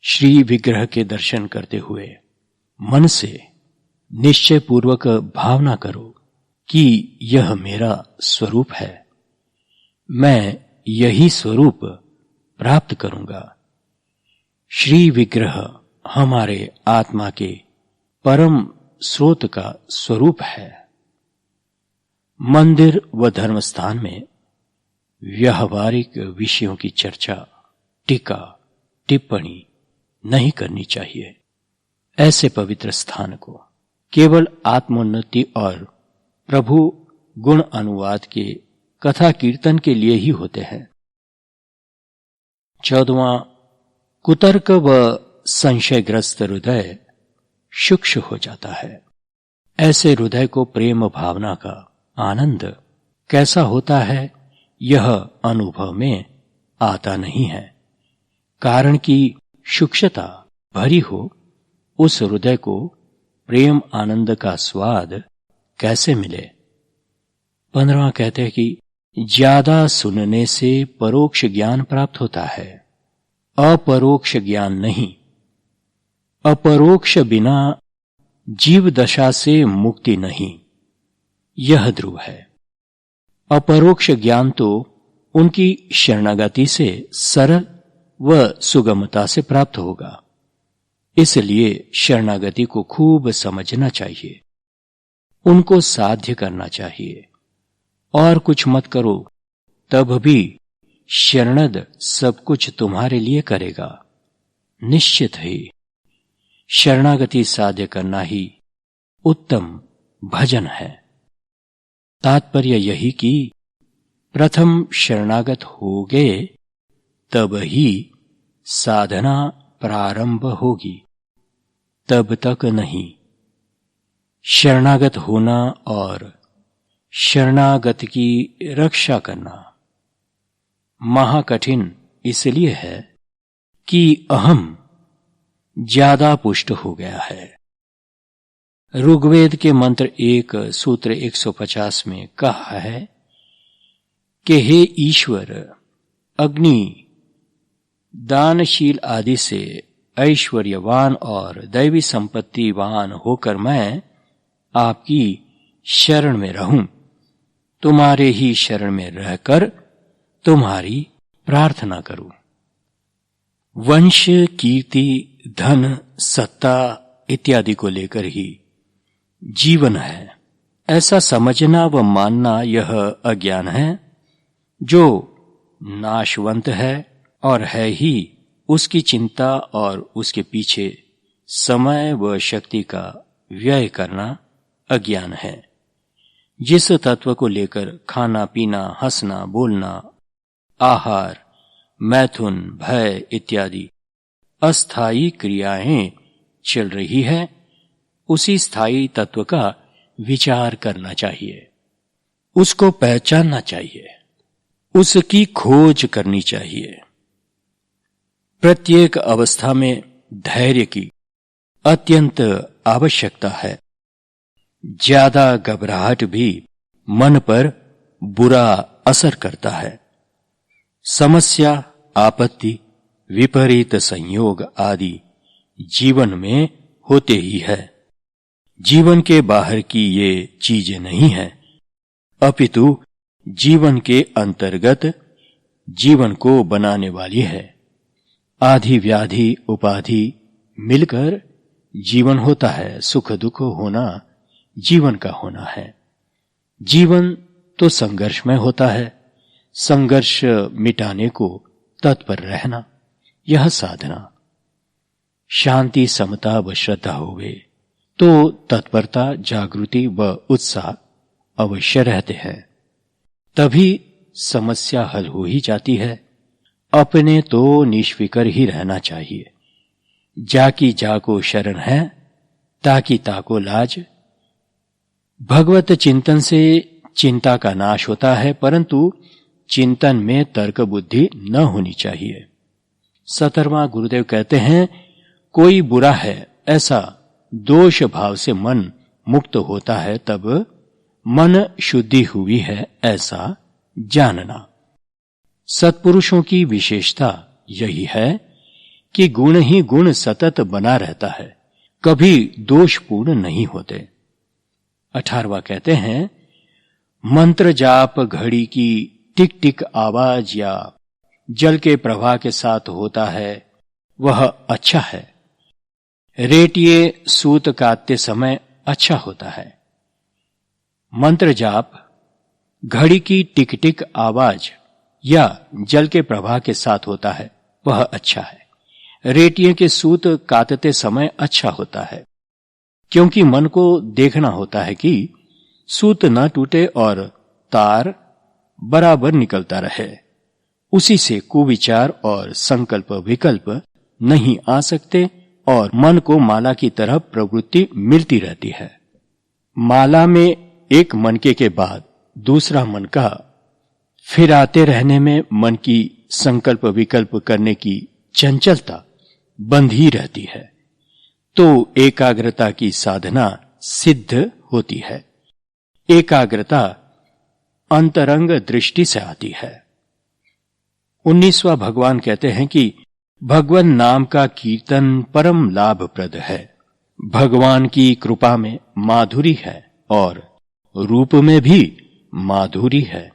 श्री विग्रह के दर्शन करते हुए मन से निश्चय पूर्वक भावना करो कि यह मेरा स्वरूप है, मैं यही स्वरूप प्राप्त करूंगा। श्री विग्रह हमारे आत्मा के परम स्रोत का स्वरूप है। मंदिर व धर्मस्थान में व्यावहारिक विषयों की चर्चा, टीका, टिप्पणी नहीं करनी चाहिए। ऐसे पवित्र स्थान को केवल आत्मोन्नति और प्रभु गुण अनुवाद के कथा कीर्तन के लिए ही होते हैं। 14वां कुतर्क व संशयग्रस्त हृदय शुष्क हो जाता है। ऐसे हृदय को प्रेम भावना का आनंद कैसा होता है, यह अनुभव में आता नहीं है। कारण कि शुष्कता भरी हो उस हृदय को प्रेम आनंद का स्वाद कैसे मिले। 15वां कहते हैं कि ज्यादा सुनने से परोक्ष ज्ञान प्राप्त होता है, अपरोक्ष ज्ञान नहीं। अपरोक्ष बिना जीव दशा से मुक्ति नहीं, यह ध्रुव है। अपरोक्ष ज्ञान तो उनकी शरणागति से सरल व सुगमता से प्राप्त होगा। इसलिए शरणागति को खूब समझना चाहिए, उनको साध्य करना चाहिए। और कुछ मत करो तब भी शरणद सब कुछ तुम्हारे लिए करेगा। निश्चित ही शरणागति साध्य करना ही उत्तम भजन है। तात्पर्य यही कि प्रथम शरणागत हो गए तब ही साधना प्रारंभ होगी, तब तक नहीं। शरणागत होना और शरणागत की रक्षा करना महाकठिन इसलिए है कि अहम ज्यादा पुष्ट हो गया है। ऋग्वेद के मंत्र 1 सूत्र 150 में कहा है कि हे ईश्वर, अग्नि दानशील आदि से ऐश्वर्यवान और दैवी संपत्तिवान होकर मैं आपकी शरण में रहूं, तुम्हारे ही शरण में रहकर तुम्हारी प्रार्थना करूं। वंश, कीर्ति, धन, सत्ता इत्यादि को लेकर ही जीवन है, ऐसा समझना व मानना यह अज्ञान है जो नाशवंत है और है ही उसकी चिंता और उसके पीछे समय व शक्ति का व्यय करना अज्ञान है। जिस तत्व को लेकर खाना पीना, हंसना बोलना, आहार, मैथुन, भय इत्यादि अस्थायी क्रियाएं चल रही है, उसी स्थायी तत्व का विचार करना चाहिए, उसको पहचानना चाहिए, उसकी खोज करनी चाहिए। प्रत्येक अवस्था में धैर्य की अत्यंत आवश्यकता है। ज्यादा घबराहट भी मन पर बुरा असर करता है। समस्या, आपत्ति, विपरीत संयोग आदि जीवन में होते ही है। जीवन के बाहर की ये चीजें नहीं है, अपितु जीवन के अंतर्गत जीवन को बनाने वाली है। आधि व्याधि उपाधि मिलकर जीवन होता है। सुख दुख होना जीवन का होना है। जीवन तो संघर्ष में होता है। संघर्ष मिटाने को तत्पर रहना, यह साधना। शांति, समता व श्रद्धा होवे तो तत्परता, जागृति व उत्साह अवश्य रहते हैं। तभी समस्या हल हो ही जाती है। अपने तो निष्फिकर ही रहना चाहिए। जाकी जाको शरण है, ताकी ताको लाज। भगवत चिंतन से चिंता का नाश होता है, परंतु चिंतन में तर्क बुद्धि न होनी चाहिए। 17वां गुरुदेव कहते हैं, कोई बुरा है ऐसा दोष भाव से मन मुक्त होता है, तब मन शुद्धि हुई है ऐसा जानना। सत्पुरुषों की विशेषता यही है कि गुण ही गुण सतत बना रहता है, कभी दोषपूर्ण नहीं होते। 18वां कहते हैं, मंत्र जाप घड़ी की टिक टिक आवाज या जल के प्रवाह के साथ होता है, वह अच्छा है। रेटिए सूत काटते समय अच्छा होता है। मंत्र जाप घड़ी की टिक टिक आवाज या जल के प्रवाह के साथ होता है, वह अच्छा है। रेटिए के सूत काटते समय अच्छा होता है, क्योंकि मन को देखना होता है कि सूत न टूटे और तार बराबर निकलता रहे। उसी से कुविचार और संकल्प विकल्प नहीं आ सकते और मन को माला की तरह प्रवृत्ति मिलती रहती है। माला में एक मनके के बाद दूसरा मनका, फिर आते रहने में मन की संकल्प विकल्प करने की चंचलता बंधी रहती है, तो एकाग्रता की साधना सिद्ध होती है। एकाग्रता अंतरंग दृष्टि से आती है। 19वां भगवान कहते हैं कि भगवान नाम का कीर्तन परम लाभप्रद है। भगवान की कृपा में माधुरी है और रूप में भी माधुरी है।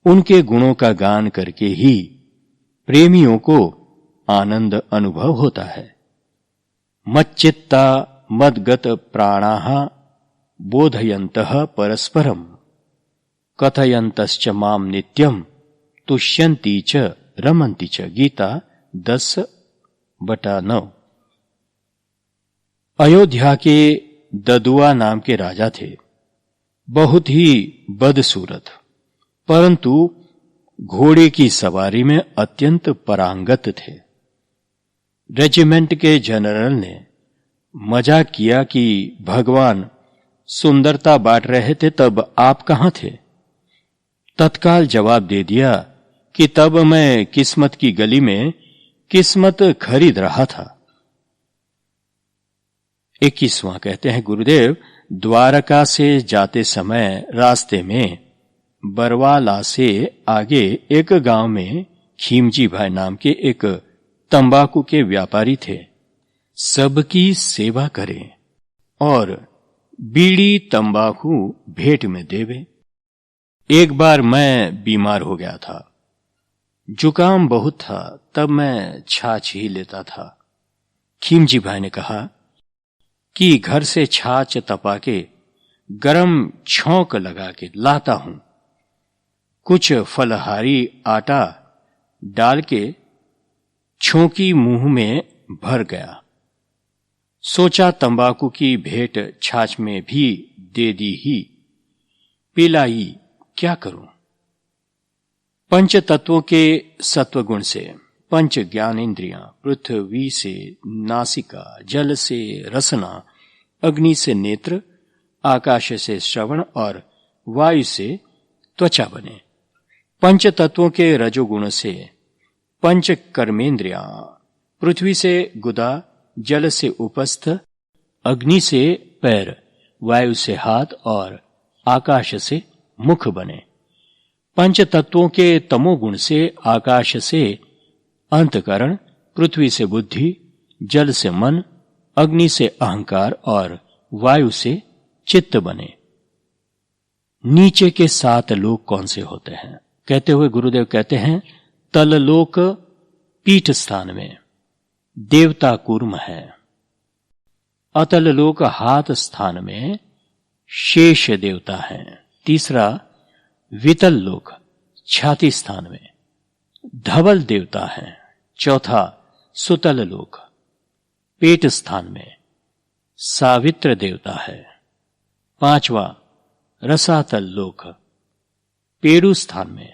उनके गुणों का गान करके ही प्रेमियों को आनंद अनुभव होता है। मच्चित्ता मद्गत प्राणाः बोधयन्तः परस्परम कथयन्तश्च माम नित्यम तुष्यन्ति च रमन्ति च। गीता 10:9। अयोध्या के ददुआ नाम के राजा थे, बहुत ही बदसूरत, परंतु घोड़े की सवारी में अत्यंत पारंगत थे। रेजिमेंट के जनरल ने मजाक किया कि भगवान सुंदरता बांट रहे थे, तब आप कहां थे? तत्काल जवाब दे दिया कि तब मैं किस्मत की गली में किस्मत खरीद रहा था। 21वां कहते हैं, गुरुदेव द्वारका से जाते समय रास्ते में बरवाला से आगे एक गांव में खीमजी भाई नाम के एक तंबाकू के व्यापारी थे। सबकी सेवा करें और बीड़ी तंबाकू भेंट में देवे। एक बार मैं बीमार हो गया था, जुकाम बहुत था, तब मैं छाछ ही लेता था। खीमजी भाई ने कहा कि घर से छाछ तपा के गरम छौंक लगा के लाता हूं। कुछ फलहारी आटा डाल के छौंकी मुंह में भर गया। सोचा तंबाकू की भेंट छाछ में भी दे दी ही, पिलाई, क्या करूं? पंच तत्वों के सत्वगुण से पंच ज्ञानेन्द्रियां, पृथ्वी से नासिका, जल से रसना, अग्नि से नेत्र, आकाश से श्रवण और वायु से त्वचा बने। पंच तत्वों के रजोगुण से पंच कर्मेंद्रियां, पृथ्वी से गुदा, जल से उपस्थ, अग्नि से पैर, वायु से हाथ और आकाश से मुख बने। पंच तत्वों के तमोगुण से आकाश से अंतकरण, पृथ्वी से बुद्धि, जल से मन, अग्नि से अहंकार और वायु से चित्त बने। नीचे के 7 लोक कौन से होते हैं? कहते हुए गुरुदेव कहते हैं, तल लोक पीठ स्थान में देवता कूर्म है, अतल लोक हाथ स्थान में शेष देवता है। तीसरा वितल लोक छाती स्थान में धवल देवता है। चौथा सुतल लोक पेट स्थान में सावित्र देवता है। पांचवा रसातल लोक पेड़ू स्थान में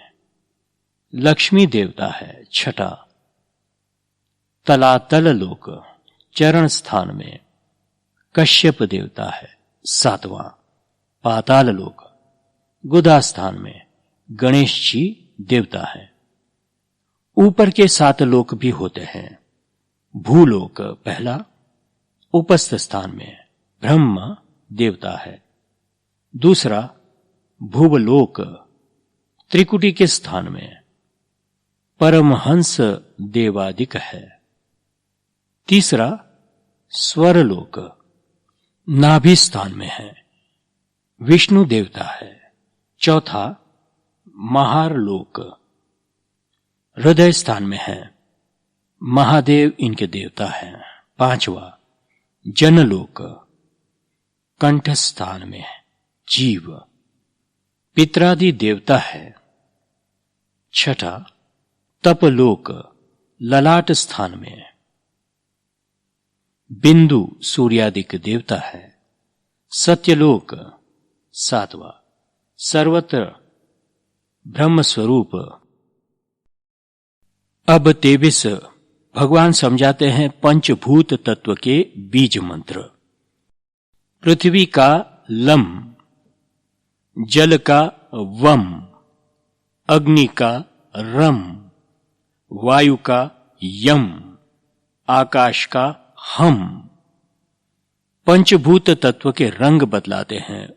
लक्ष्मी देवता है। छठा तलातल लोक चरण स्थान में कश्यप देवता है। सातवां पाताल लोक गुदा स्थान में गणेश जी देवता है। ऊपर के 7 लोक भी होते हैं। भूलोक पहला उपस्थ स्थान में ब्रह्मा देवता है। दूसरा भुवलोक त्रिकुटी के स्थान में परमहंस देवादिक है। तीसरा स्वरलोक नाभि स्थान में है, विष्णु देवता है। चौथा महारलोक हृदय स्थान में है, महादेव इनके देवता हैं। पांचवा जनलोक कंठ स्थान में है, जीव पितरादि देवता है। छठा तपलोक ललाट स्थान में बिंदु सूर्यादिक देवता है। सत्यलोक सातवां सर्वत्र ब्रह्म स्वरूप। अब 23 भगवान समझाते हैं पंचभूत तत्व के बीज मंत्र। पृथ्वी का लम, जल का वम, अग्नि का रम, वायु का यम, आकाश का हम। पंचभूत तत्व के रंग बतलाते हैं।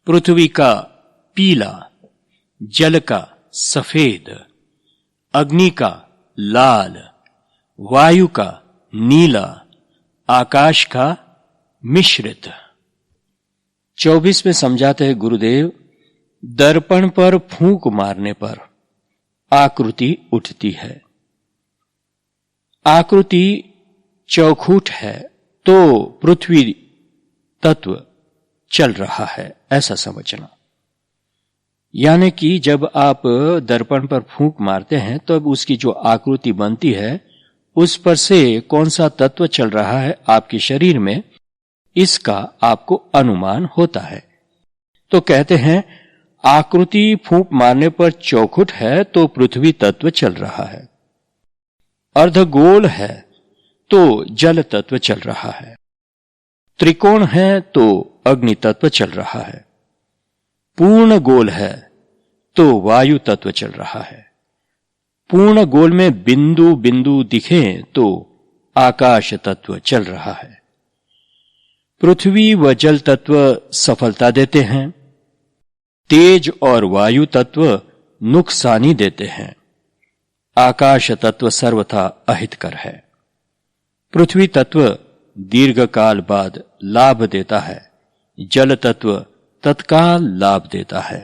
पृथ्वी का पीला, जल का सफेद, अग्नि का लाल, वायु का नीला, आकाश का मिश्रित। 24 में समझाते हैं गुरुदेव, दर्पण पर फूंक मारने पर आकृति उठती है। आकृति चौखुट है तो पृथ्वी तत्व चल रहा है, ऐसा समझना। यानी कि जब आप दर्पण पर फूंक मारते हैं तब तो उसकी जो आकृति बनती है उस पर से कौन सा तत्व चल रहा है आपके शरीर में, इसका आपको अनुमान होता है। तो कहते हैं आकृति फूंक मारने पर चौखुट है तो पृथ्वी तत्व चल रहा है, अर्धगोल है तो जल तत्व चल रहा है, त्रिकोण है तो अग्नि तत्व चल रहा है, पूर्ण गोल है तो वायु तत्व चल रहा है, पूर्ण गोल में बिंदु बिंदु दिखें तो आकाश तत्व चल रहा है। पृथ्वी व जल तत्व सफलता देते हैं, तेज और वायु तत्व नुकसानी देते हैं, आकाश तत्व सर्वथा अहितकर है। पृथ्वी तत्व दीर्घ काल बाद लाभ देता है, जल तत्व तत्काल लाभ देता है।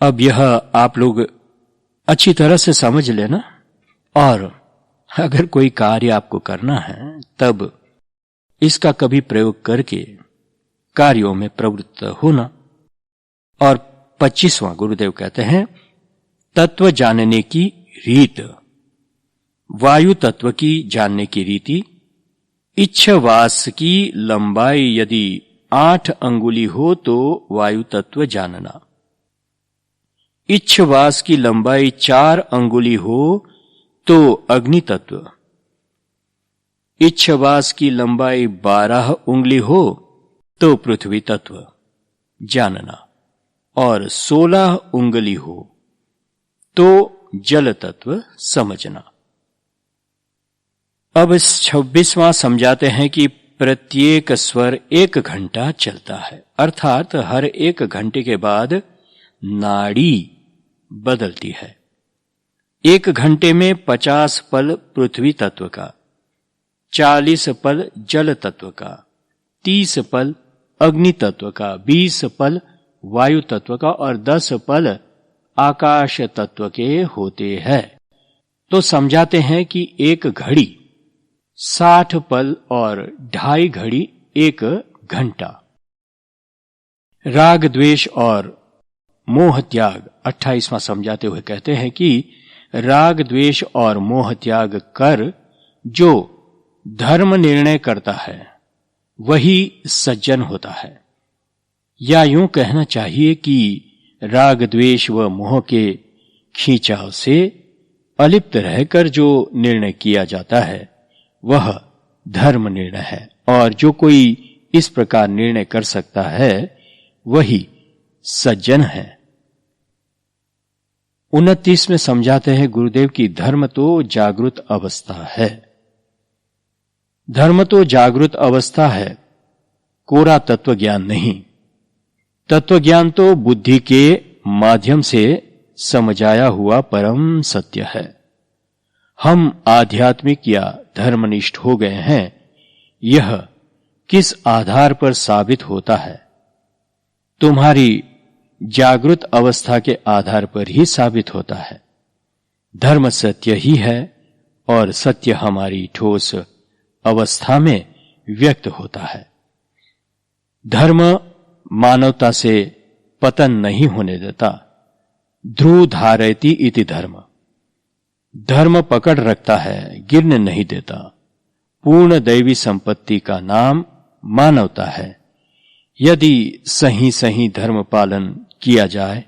अब यह आप लोग अच्छी तरह से समझ लेना, और अगर कोई कार्य आपको करना है तब इसका कभी प्रयोग करके कार्यों में प्रवृत्त होना। और 25वां गुरुदेव कहते हैं तत्व जानने की रीत। वायु तत्व की जानने की रीति, इच्छवास की लंबाई यदि 8 अंगुली हो तो वायु तत्व जानना, इच्छवास की लंबाई 4 अंगुली हो तो अग्नि तत्व, इच्छवास की लंबाई 12 उंगली हो तो पृथ्वी तत्व जानना, और 16 उंगली हो तो जल तत्व समझना। अब 26वां समझाते हैं कि प्रत्येक स्वर 1 घंटा चलता है, अर्थात हर 1 घंटे के बाद नाड़ी बदलती है। 1 घंटे में 50 पल पृथ्वी तत्व का, 40 पल जल तत्व का, 30 पल अग्नि तत्व का, 20 पल वायु तत्व का और 10 पल आकाश तत्व के होते हैं। तो समझाते हैं कि 1 घड़ी 60 पल और 2.5 घड़ी 1 घंटा। राग द्वेष और मोह त्याग 28वां समझाते हुए कहते हैं कि राग द्वेष और मोह त्याग कर जो धर्म निर्णय करता है वही सज्जन होता है। या यूं कहना चाहिए कि राग द्वेष व मोह के खींचाव से अलिप्त रहकर जो निर्णय किया जाता है वह धर्म निर्णय है, और जो कोई इस प्रकार निर्णय कर सकता है वही सज्जन है। 29 में समझाते हैं गुरुदेव की धर्म तो जागृत अवस्था है। धर्म तो जागृत अवस्था है, कोरा तत्व ज्ञान नहीं। तत्व ज्ञान तो बुद्धि के माध्यम से समझाया हुआ परम सत्य है। हम आध्यात्मिक या धर्मनिष्ठ हो गए हैं, यह किस आधार पर साबित होता है? तुम्हारी जागृत अवस्था के आधार पर ही साबित होता है। धर्म सत्य ही है और सत्य हमारी ठोस अवस्था में व्यक्त होता है। धर्म मानवता से पतन नहीं होने देता। ध्रुव धारयति इति धर्म। धर्म पकड़ रखता है, गिरने नहीं देता। पूर्ण दैवी संपत्ति का नाम मानवता है। यदि सही सही धर्म पालन किया जाए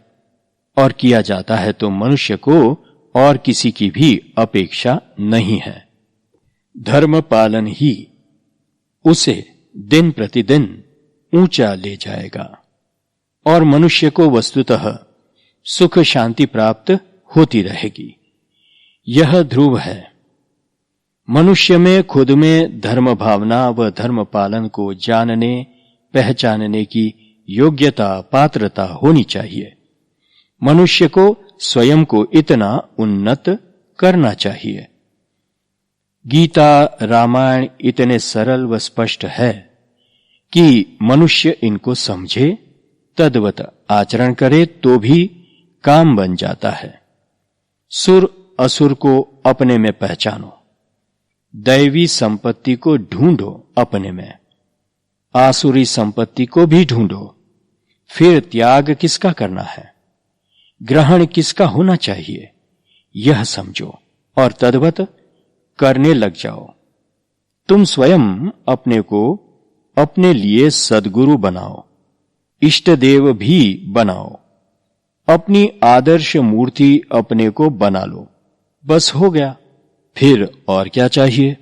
और किया जाता है तो मनुष्य को और किसी की भी अपेक्षा नहीं है। धर्म पालन ही उसे दिन प्रतिदिन ऊंचा ले जाएगा और मनुष्य को वस्तुतः सुख शांति प्राप्त होती रहेगी। यह ध्रुव है। मनुष्य में खुद में धर्म भावना व धर्म पालन को जानने पहचानने की योग्यता पात्रता होनी चाहिए। मनुष्य को स्वयं को इतना उन्नत करना चाहिए। गीता रामायण इतने सरल व स्पष्ट है कि मनुष्य इनको समझे, तद्वत आचरण करे तो भी काम बन जाता है। सुर असुर को अपने में पहचानो, दैवी संपत्ति को ढूंढो अपने में, आसुरी संपत्ति को भी ढूंढो। फिर त्याग किसका करना है, ग्रहण किसका होना चाहिए, यह समझो और तद्वत करने लग जाओ। तुम स्वयं अपने को अपने लिए सद्गुरु बनाओ, इष्ट देव भी बनाओ, अपनी आदर्श मूर्ति अपने को बना लो। बस हो गया, फिर और क्या चाहिए?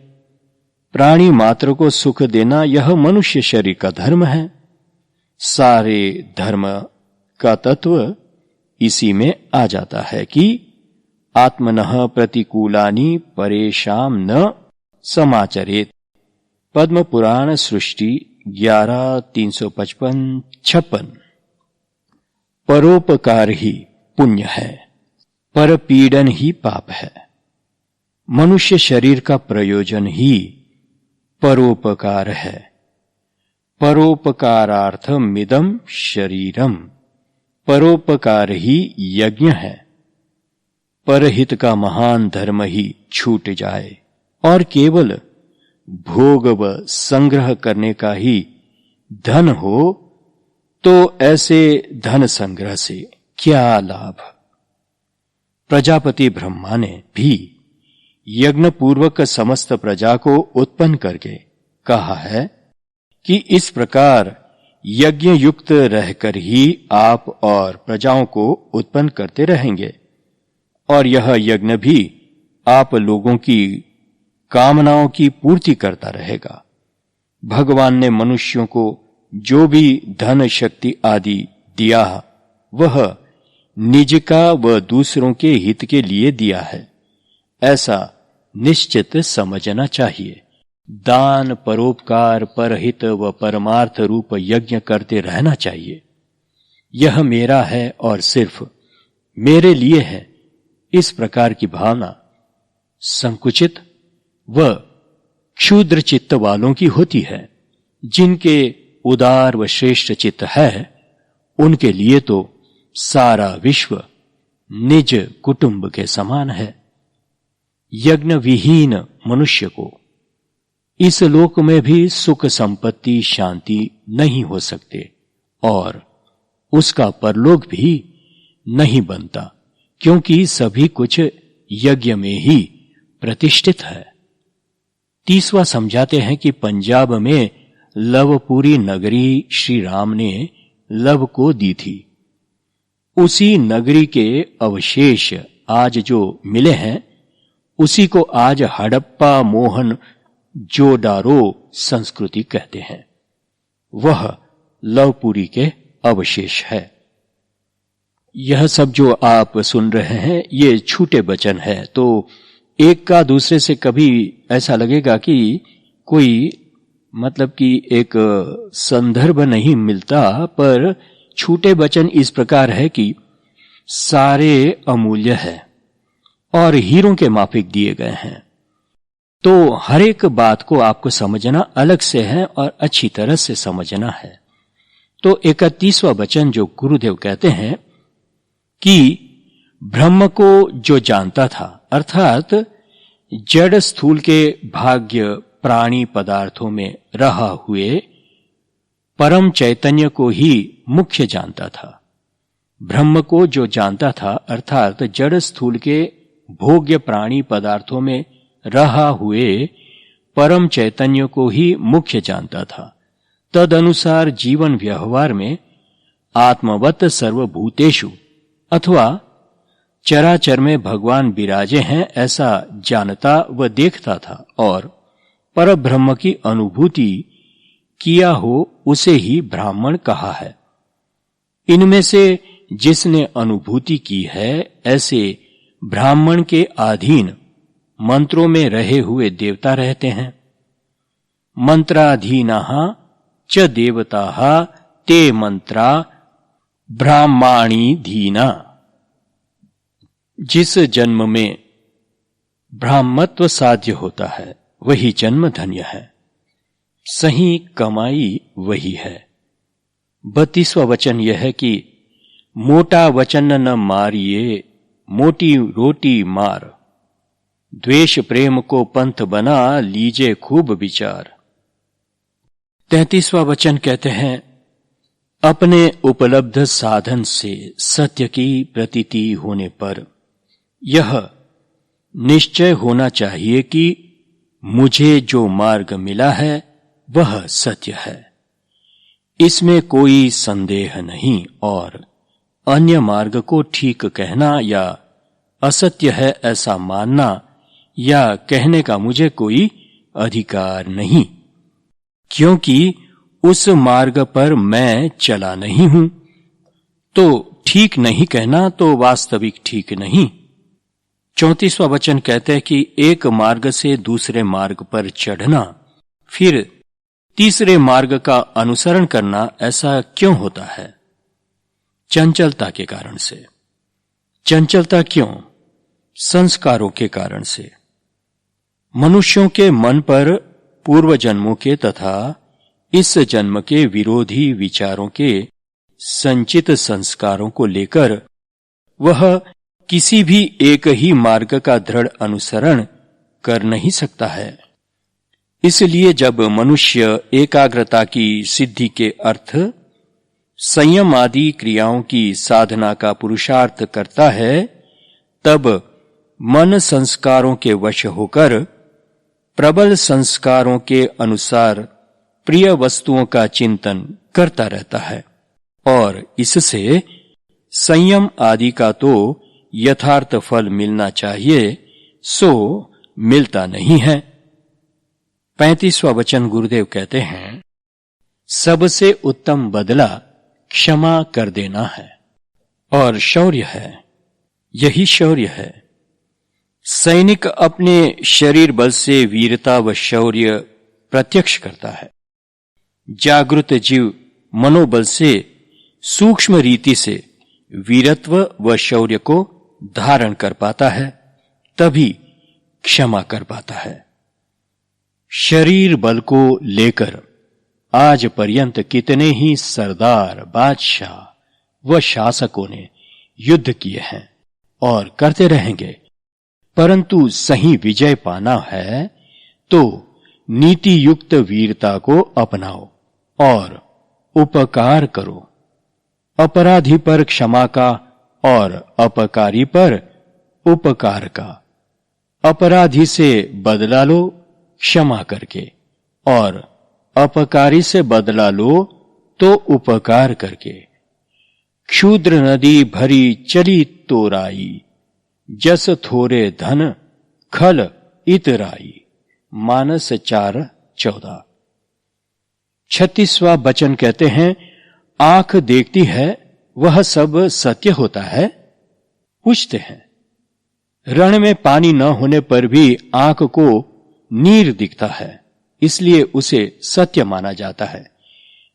प्राणी मात्र को सुख देना यह मनुष्य शरीर का धर्म है। सारे धर्म का तत्व इसी में आ जाता है कि आत्मनः प्रतिकूलानि परेशान न समाचरेत। पद्म पुराण सृष्टि 11-355-56। परोपकार ही पुण्य है, परपीड़न ही पाप है। मनुष्य शरीर का प्रयोजन ही परोपकार है। परोपकारार्थमिदं शरीरम। परोपकार ही यज्ञ है। परहित का महान धर्म ही छूट जाए और केवल भोग व संग्रह करने का ही धन हो तो ऐसे धन संग्रह से क्या लाभ? प्रजापति ब्रह्मा ने भी यज्ञ पूर्वक समस्त प्रजा को उत्पन्न करके कहा है कि इस प्रकार यज्ञ युक्त रहकर ही आप और प्रजाओं को उत्पन्न करते रहेंगे और यह यज्ञ भी आप लोगों की कामनाओं की पूर्ति करता रहेगा। भगवान ने मनुष्यों को जो भी धन शक्ति आदि दिया वह निज का व दूसरों के हित के लिए दिया है, ऐसा निश्चित समझना चाहिए। दान परोपकार परहित व परमार्थ रूप यज्ञ करते रहना चाहिए। यह मेरा है और सिर्फ मेरे लिए है, इस प्रकार की भावना संकुचित व क्षुद्र चित्त वालों की होती है। जिनके उदार व श्रेष्ठ चित्त है, उनके लिए तो सारा विश्व निज कुटुंब के समान है। यज्ञ विहीन मनुष्य को इस लोक में भी सुख संपत्ति शांति नहीं हो सकते और उसका परलोक भी नहीं बनता, क्योंकि सभी कुछ यज्ञ में ही प्रतिष्ठित है। 30वां समझाते हैं कि पंजाब में लवपुरी नगरी श्री राम ने लव को दी थी। उसी नगरी के अवशेष आज जो मिले हैं, उसी को आज हड़प्पा मोहन जोडारो संस्कृति कहते हैं। वह लवपुरी के अवशेष है। यह सब जो आप सुन रहे हैं ये छूटे वचन है, तो एक का दूसरे से कभी ऐसा लगेगा कि कोई मतलब कि एक संदर्भ नहीं मिलता, पर छूटे वचन इस प्रकार है कि सारे अमूल्य है और हीरों के माफिक दिए गए हैं। तो हर एक बात को आपको समझना अलग से है और अच्छी तरह से समझना है। तो 31वां वचन जो गुरुदेव कहते हैं कि ब्रह्म को जो जानता था, अर्थात जड़ स्थूल के भाग्य प्राणी पदार्थों में रहा हुए परम चैतन्य को ही मुख्य जानता था। ब्रह्म को जो जानता था, अर्थात जड़ स्थूल के भोग्य प्राणी पदार्थों में रहा हुए परम चैतन्य को ही मुख्य जानता था। तद अनुसार जीवन व्यवहार में आत्मवत सर्वभूतेषु अथवा चराचर में भगवान विराजे हैं ऐसा जानता व देखता था और परब्रह्म की अनुभूति किया हो उसे ही ब्राह्मण कहा है। इनमें से जिसने अनुभूति की है, ऐसे ब्राह्मण के अधीन मंत्रों में रहे हुए देवता रहते हैं। मंत्राधीनाः च देवताः ते मंत्रा ब्राह्मणीधीना। जिस जन्म में ब्राह्मत्व साध्य होता है वही जन्म धन्य है, सही कमाई वही है। 32वां वचन यह है कि मोटा वचन न मारिए, मोटी रोटी मार, द्वेष प्रेम को पंथ बना, लीजे खूब विचार। 33वां वचन कहते हैं, अपने उपलब्ध साधन से सत्य की प्रतीति होने पर यह निश्चय होना चाहिए कि मुझे जो मार्ग मिला है वह सत्य है, इसमें कोई संदेह नहीं और अन्य मार्ग को ठीक कहना या असत्य है ऐसा मानना या कहने का मुझे कोई अधिकार नहीं, क्योंकि उस मार्ग पर मैं चला नहीं हूं। तो ठीक नहीं कहना तो वास्तविक ठीक नहीं। 34वां वचन कहते हैं कि एक मार्ग से दूसरे मार्ग पर चढ़ना, फिर तीसरे मार्ग का अनुसरण करना, ऐसा क्यों होता है? चंचलता के कारण से। चंचलता क्यों? संस्कारों के कारण से। मनुष्यों के मन पर पूर्व जन्मों के तथा इस जन्म के विरोधी विचारों के संचित संस्कारों को लेकर वह किसी भी एक ही मार्ग का दृढ़ अनुसरण कर नहीं सकता है। इसलिए जब मनुष्य एकाग्रता की सिद्धि के अर्थ संयम आदि क्रियाओं की साधना का पुरुषार्थ करता है, तब मन संस्कारों के वश होकर प्रबल संस्कारों के अनुसार प्रिय वस्तुओं का चिंतन करता रहता है और इससे संयम आदि का तो यथार्थ फल मिलना चाहिए, सो मिलता नहीं है। 35वां वचन गुरुदेव कहते हैं, सबसे उत्तम बदला क्षमा कर देना है और शौर्य है, यही शौर्य है। सैनिक अपने शरीर बल से वीरता व शौर्य प्रत्यक्ष करता है। जागृत जीव मनोबल से सूक्ष्म रीति से वीरत्व व शौर्य को धारण कर पाता है, तभी क्षमा कर पाता है। शरीर बल को लेकर आज पर्यंत कितने ही सरदार, बादशाह व शासकों ने युद्ध किए हैं और करते रहेंगे, परंतु सही विजय पाना है तो नीति युक्त वीरता को अपनाओ और उपकार करो। अपराधी पर क्षमा का और अपकारी पर उपकार का। अपराधी से बदला लो क्षमा करके, और अपकारी से बदला लो तो उपकार करके। क्षुद्र नदी भरी चली तोराई, जस थोरे धन खल इतराई। मानस 4:14। 36वां वचन कहते हैं, आंख देखती है वह सब सत्य होता है? पूछते हैं। रण में पानी न होने पर भी आंख को नीर दिखता है, इसलिए उसे सत्य माना जाता है।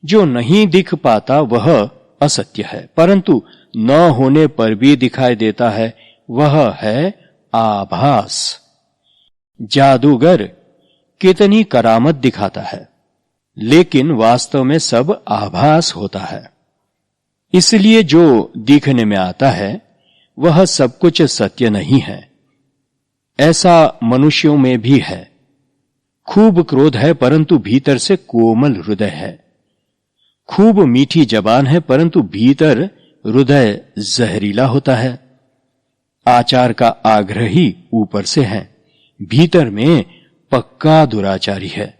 जो नहीं दिख पाता वह असत्य है, परंतु न होने पर भी दिखाई देता है वह है आभास। जादूगर कितनी करामत दिखाता है, लेकिन वास्तव में सब आभास होता है। इसलिए जो दिखने में आता है वह सब कुछ सत्य नहीं है। ऐसा मनुष्यों में भी है। खूब क्रोध है परंतु भीतर से कोमल हृदय है। खूब मीठी जबान है परंतु भीतर हृदय जहरीला होता है। आचार का आग्रही ऊपर से है, भीतर में पक्का दुराचारी है।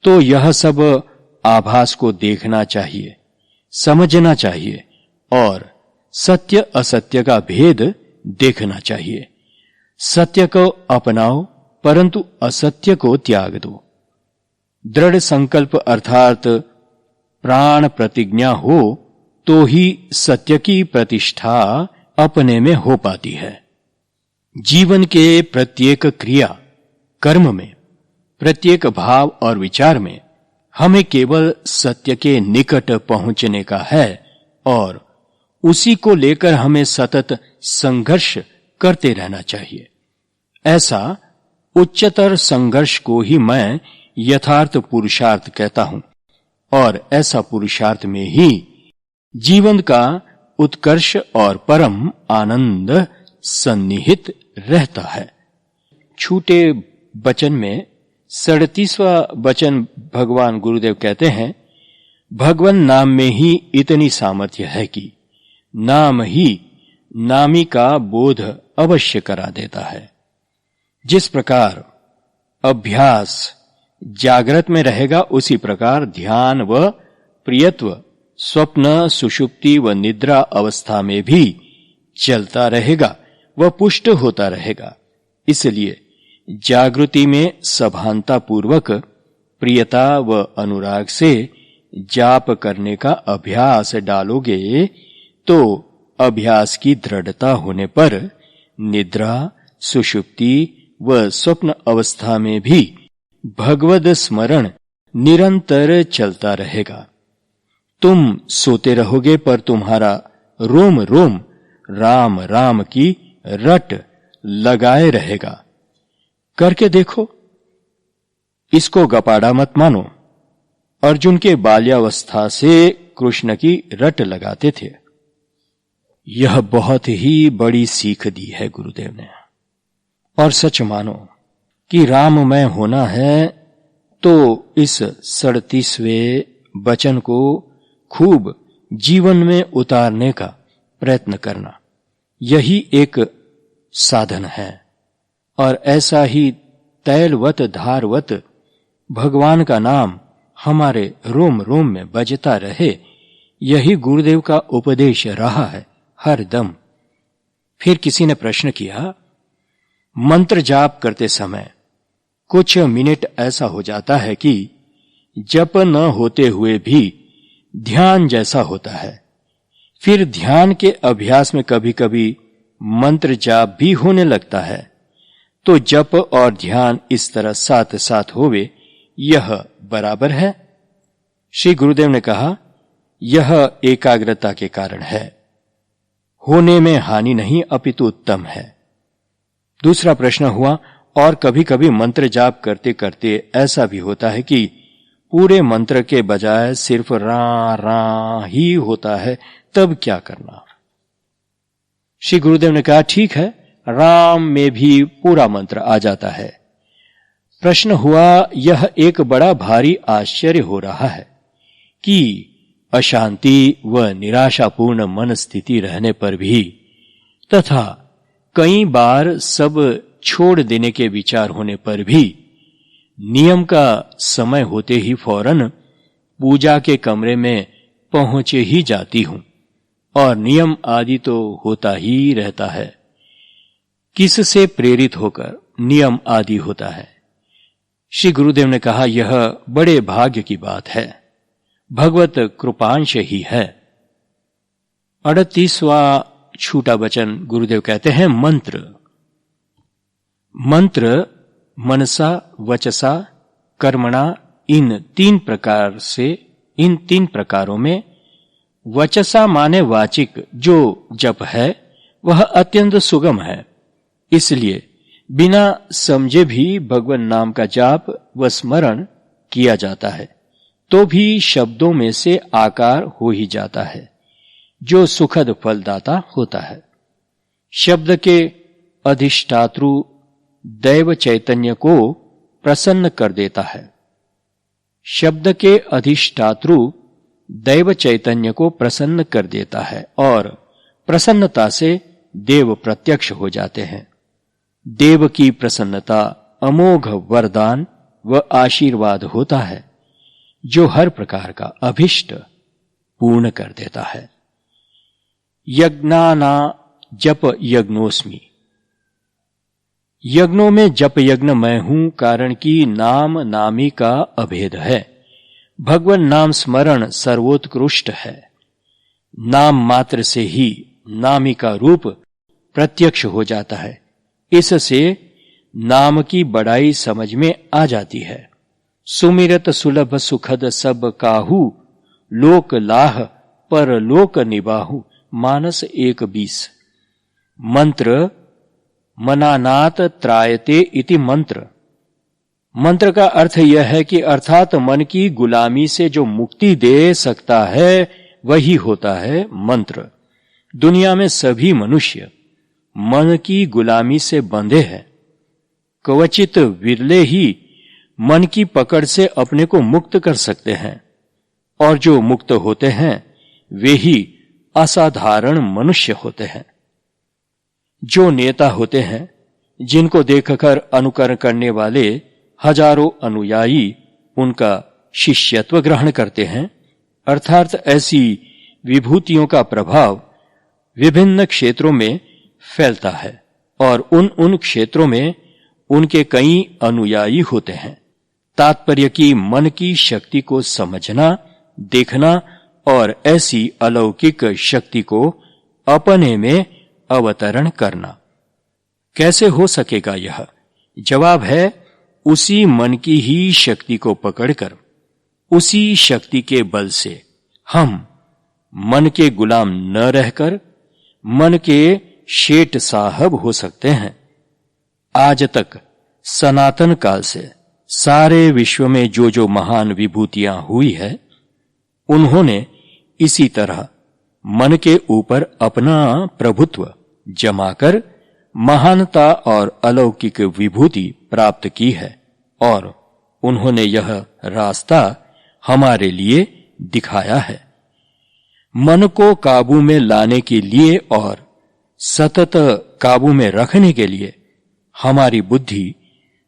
तो यह सब आभास को देखना चाहिए, समझना चाहिए और सत्य असत्य का भेद देखना चाहिए। सत्य को अपनाओ परंतु असत्य को त्याग दो। दृढ़ संकल्प अर्थात प्राण प्रतिज्ञा हो तो ही सत्य की प्रतिष्ठा अपने में हो पाती है। जीवन के प्रत्येक क्रिया कर्म में, प्रत्येक भाव और विचार में हमें केवल सत्य के निकट पहुंचने का है और उसी को लेकर हमें सतत संघर्ष करते रहना चाहिए। ऐसा उच्चतर संघर्ष को ही मैं यथार्थ पुरुषार्थ कहता हूं और ऐसा पुरुषार्थ में ही जीवन का उत्कर्ष और परम आनंद सन्निहित रहता है। छूटे वचन में 37वां वचन भगवान गुरुदेव कहते हैं, भगवान नाम में ही इतनी सामर्थ्य है कि नाम ही नामी का बोध अवश्य करा देता है। जिस प्रकार अभ्यास जागृत में रहेगा उसी प्रकार ध्यान व प्रियत्व स्वप्न, सुषुप्ति व निद्रा अवस्था में भी चलता रहेगा व पुष्ट होता रहेगा। इसलिए जागृति में सभानता पूर्वक प्रियता व अनुराग से जाप करने का अभ्यास डालोगे तो अभ्यास की दृढ़ता होने पर निद्रा, सुषुप्ति व स्वप्न अवस्था में भी भगवद स्मरण निरंतर चलता रहेगा। तुम सोते रहोगे पर तुम्हारा रोम रोम राम राम की रट लगाए रहेगा। करके देखो। इसको गपाड़ा मत मानो। अर्जुन के बाल्यावस्था से कृष्ण की रट लगाते थे। यह बहुत ही बड़ी सीख दी है गुरुदेव ने। और सच मानो कि राममय होना है तो इस 37वें वचन को खूब जीवन में उतारने का प्रयत्न करना, यही एक साधन है। और ऐसा ही तैलवत धारवत भगवान का नाम हमारे रोम रोम में बजता रहे, यही गुरुदेव का उपदेश रहा है हर दम। फिर किसी ने प्रश्न किया, मंत्र जाप करते समय कुछ मिनट ऐसा हो जाता है कि जप न होते हुए भी ध्यान जैसा होता है। फिर ध्यान के अभ्यास में कभी कभी मंत्र जाप भी होने लगता है, तो जप और ध्यान इस तरह साथ साथ होवे, यह बराबर है। श्री गुरुदेव ने कहा, यह एकाग्रता के कारण है। होने में हानि नहीं अपितु उत्तम है। दूसरा प्रश्न हुआ, और कभी कभी मंत्र जाप करते करते ऐसा भी होता है कि पूरे मंत्र के बजाय सिर्फ रा रा ही होता है, तब क्या करना? श्री गुरुदेव ने कहा, ठीक है, राम में भी पूरा मंत्र आ जाता है। प्रश्न हुआ, यह एक बड़ा भारी आश्चर्य हो रहा है कि अशांति व निराशापूर्ण मन स्थिति रहने पर भी तथा कई बार सब छोड़ देने के विचार होने पर भी नियम का समय होते ही फौरन पूजा के कमरे में पहुंचे ही जाती हूं, और नियम आदि तो होता ही रहता है। किससे प्रेरित होकर नियम आदि होता है? श्री गुरुदेव ने कहा, यह बड़े भाग्य की बात है, भगवत कृपांश ही है। 38वां छूटा वचन गुरुदेव कहते हैं, मंत्र मनसा वचसा कर्मणा, इन तीन प्रकारों में वचसा माने वाचिक जो जप है वह अत्यंत सुगम है, इसलिए बिना समझे भी भगवान नाम का जाप व स्मरण किया जाता है तो भी शब्दों में से आकार हो ही जाता है जो सुखद फलदाता होता है। शब्द के अधिष्ठातृ दैव चैतन्य को प्रसन्न कर देता है। शब्द के अधिष्ठातृ दैव चैतन्य को प्रसन्न कर देता है और प्रसन्नता से देव प्रत्यक्ष हो जाते हैं। देव की प्रसन्नता अमोघ वरदान व आशीर्वाद होता है जो हर प्रकार का अभिष्ट पूर्ण कर देता है। यज्ञाना जप यज्ञोस्मि, यज्ञों में जप यज्ञ मैं हूं, कारण कि नाम नामी का अभेद है। भगवान नाम स्मरण सर्वोत्कृष्ट है। नाम मात्र से ही नामी का रूप प्रत्यक्ष हो जाता है। इससे नाम की बड़ाई समझ में आ जाती है। सुमिरत सुलभ सुखद सब काहू, लोक लाह पर लोक निबाहु, मानस 1:20। मंत्र मनानात त्रायते इति मंत्र। मंत्र का अर्थ यह है कि अर्थात मन की गुलामी से जो मुक्ति दे सकता है वही होता है मंत्र। दुनिया में सभी मनुष्य मन की गुलामी से बंधे हैं। क्वचित विरले ही मन की पकड़ से अपने को मुक्त कर सकते हैं, और जो मुक्त होते हैं वे ही असाधारण मनुष्य होते हैं। जो नेता होते हैं जिनको देखकर अनुकरण करने वाले हजारों अनुयायी उनका शिष्यत्व ग्रहण करते हैं, अर्थात ऐसी विभूतियों का प्रभाव विभिन्न क्षेत्रों में फैलता है और उन क्षेत्रों में उनके कई अनुयायी होते हैं। तात्पर्य की मन की शक्ति को समझना, देखना और ऐसी अलौकिक शक्ति को अपने में अवतरण करना। कैसे हो सकेगा यह? जवाब है, उसी मन की ही शक्ति को पकड़कर उसी शक्ति के बल से हम मन के गुलाम न रहकर मन के शेठ साहब हो सकते हैं। आज तक सनातन काल से सारे विश्व में जो जो महान विभूतियां हुई है, उन्होंने इसी तरह मन के ऊपर अपना प्रभुत्व जमाकर महानता और अलौकिक विभूति प्राप्त की है, और उन्होंने यह रास्ता हमारे लिए दिखाया है। मन को काबू में लाने के लिए और सतत काबू में रखने के लिए हमारी बुद्धि